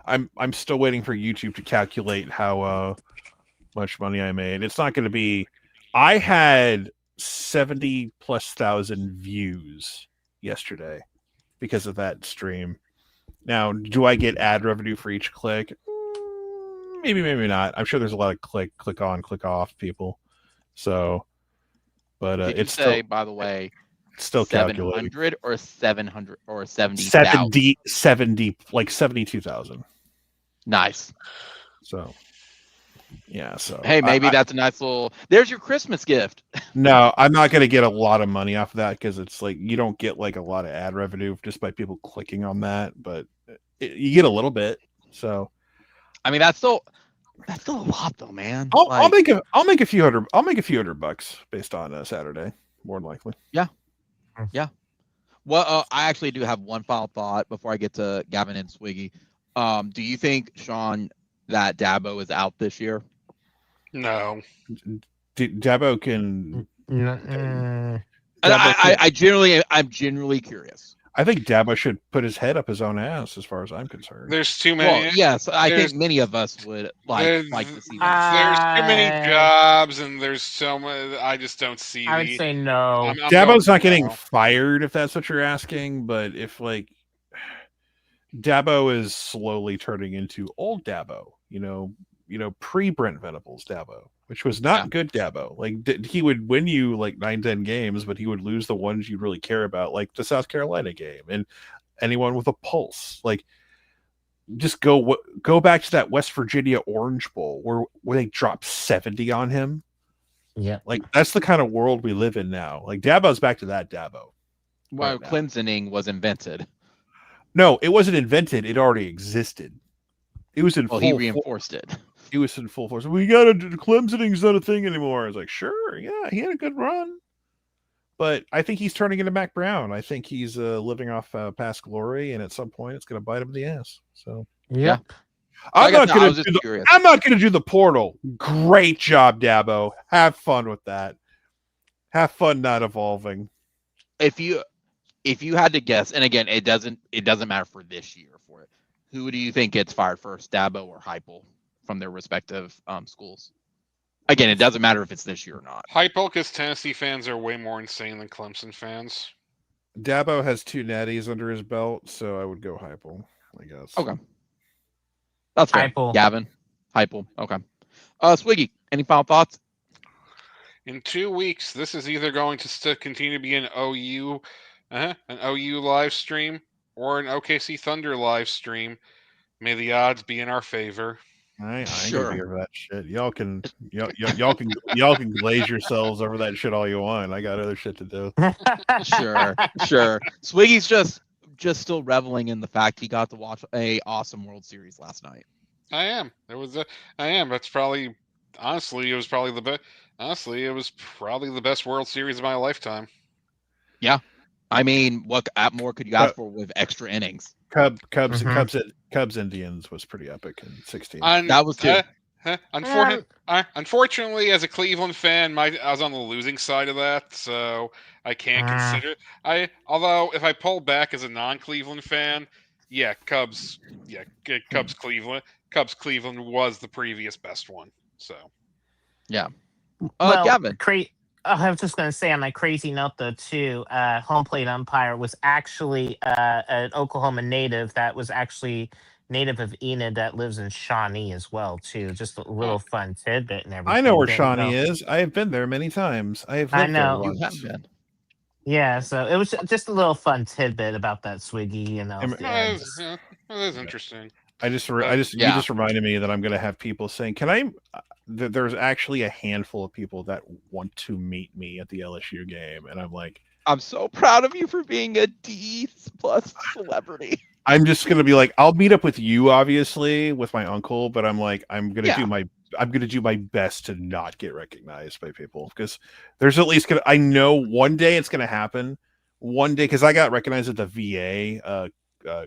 I'm still waiting for YouTube to calculate how much money I made. It's not going to be. I had 70,000+ views yesterday because of that stream. Now, do I get ad revenue for each click? Maybe, maybe not. I'm sure there's a lot of click on, click off people. So, but it's still, by the way, it's still calculating. 700 or 700 or 70,000? 70, like 72,000. Nice. So, yeah. So, hey, maybe that's a nice little. There's your Christmas gift. No, I'm not going to get a lot of money off of that because it's like you don't get like a lot of ad revenue just by people clicking on that, but you get a little bit. So, I mean, that's still a lot though, man. I'll make a few hundred bucks based on Saturday, more than likely. Yeah. Well, I actually do have one final thought before I get to Gavin and Swiggy. Do you think, Sean, that Dabo is out this year? No. Dabo can. I'm genuinely curious. I think Dabo should put his head up his own ass, as far as I'm concerned. There's too many. Well, yes, I think many of us would like to see There's that. too many jobs, and there's so much. I just don't see. I would say no. Dabo's not getting fired, if that's what you're asking. But if like Dabo is slowly turning into old Dabo, pre Brent Venables Dabo, which was not good Dabo. Like he would win you like 9-10 games, but he would lose the ones you really care about, like the South Carolina game and anyone with a pulse. Like just go back to that West Virginia Orange Bowl where they dropped 70 on him. Yeah, like that's the kind of world we live in now. Like Dabo's back to that Dabo. Well, right Clemsoning was invented. No, it wasn't invented. It already existed. It was in full. He reinforced it. He was in full force. We got to Clemsoning's not a thing anymore. I was like, sure, yeah, he had a good run, but I think he's turning into Mac Brown. I think he's living off past glory, and at some point, it's going to bite him in the ass. So yeah, I'm not going to do the portal. Great job, Dabo. Have fun with that. Have fun not evolving. If you had to guess, and again, it doesn't matter for this year for it. Who do you think gets fired first, Dabo or Heupel, from their respective schools? Again, it doesn't matter if it's this year or not. Heupel, because Tennessee fans are way more insane than Clemson fans. Dabo has 2 natties under his belt, so I would go Heupel, I guess. Okay. That's fair. Heupel. Gavin. Heupel. Okay. Swiggy, any final thoughts? In 2 weeks, this is either going to continue to be an OU live stream or an OKC Thunder live stream. May the odds be in our favor. I ain't gonna hear that shit. Y'all can glaze yourselves over that shit all you want. I got other shit to do. Sure. Swiggy's just still reveling in the fact he got to watch a awesome World Series last night. I am. That's probably honestly, it was probably the best. Honestly, it was probably the best World Series of my lifetime. Yeah. I mean, what more could you ask for with extra innings? Cubs Indians was pretty epic in 16. That was too. Unfortunately, as a Cleveland fan, I was on the losing side of that, so I can't consider it. Although if I pull back as a non-Cleveland fan, Cubs Cleveland was the previous best one. So yeah. Well, Gavin. I was just going to say on that crazy note, though, too, home plate umpire was actually an Oklahoma native that was actually native of Enid that lives in Shawnee as well, too. Just a little fun tidbit and everything. I know where Shawnee is. I have been there many times. I know. You have been. Yeah, so it was just a little fun tidbit about that Swiggy. That is interesting. You just reminded me that I'm going to have people saying, "Can I?" There's actually a handful of people that want to meet me at the LSU game, and I'm like, I'm so proud of you for being a D+ celebrity. I'm just going to be like, I'll meet up with you, obviously, with my uncle, but I'm like, I'm going to do my best to not get recognized by people because there's at least I know one day it's going to happen. One day, because I got recognized at the VA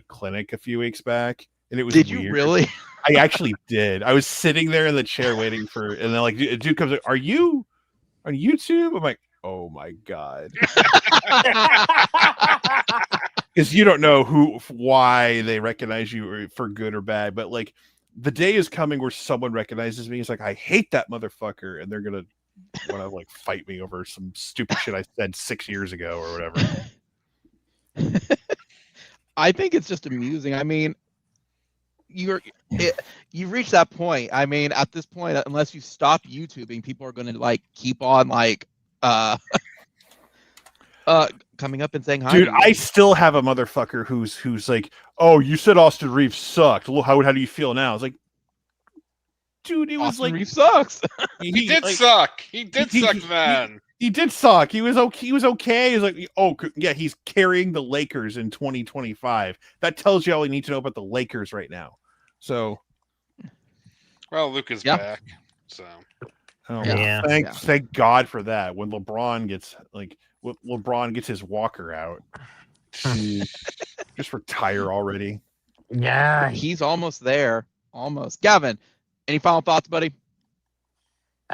clinic a few weeks back. and it was Did weird. you really? I actually did. I was sitting there in the chair waiting for, and then like a dude comes like, "Are you on YouTube?" I'm like, "Oh my god," because you don't know why they recognize you for good or bad, but like the day is coming where someone recognizes me. It's like, I hate that motherfucker, and they're gonna want to like fight me over some stupid shit I said 6 years ago or whatever. I think it's just amusing. I mean, you've reached that point. I mean, at this point, unless you stop YouTubing, people are going to like keep on like coming up and saying hi. Dude, to you. I still have a motherfucker who's like, "Oh, you said Austin Reeves sucked. Well, how do you feel now?" It's like, dude, it was Austin like Reeves sucks. He did like, suck. He did suck then. He did suck. He was okay. He was okay. He's like, oh yeah, he's carrying the Lakers in 2025. That tells you all you need to know about the Lakers right now. So, Well, Luke is Yeah. back. So Yeah. thank God for that. When LeBron gets his walker out, just retire already. Yeah. He's almost there. Almost. Gavin, any final thoughts, buddy?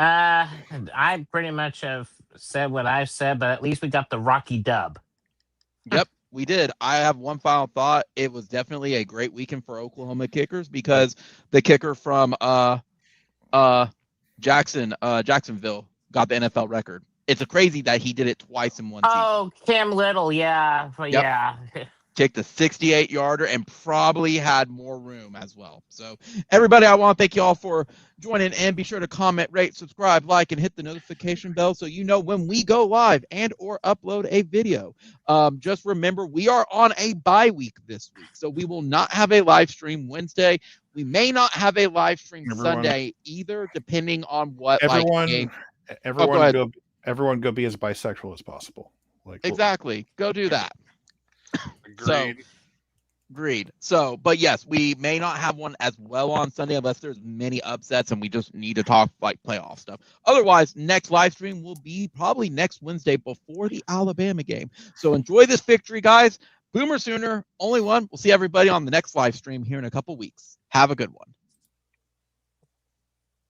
I pretty much have said what I've said, but at least we got the Rocky dub. Yep, we did. I have one final thought. It was definitely a great weekend for Oklahoma kickers because the kicker from Jacksonville got the NFL record. It's crazy that he did it twice in one season. Oh, Cam Little, yeah. Yep. Yeah. Kicked the 68-yarder and probably had more room as well. So everybody, I want to thank you all for joining, and be sure to comment, rate, subscribe, like, and hit the notification bell so you know when we go live and or upload a video. Just remember, we are on a bye week this week, so we will not have a live stream Wednesday. We may not have a live stream Sunday either, depending on what everyone go be as bisexual as possible. Like exactly. Go do that. agreed. Agreed. So, but yes, we may not have one as well on Sunday unless there's many upsets and we just need to talk like playoff stuff. Otherwise, next live stream will be probably next Wednesday before the Alabama game. So enjoy this victory, guys. Boomer Sooner, only one. We'll see everybody on the next live stream here in a couple weeks. Have a good one.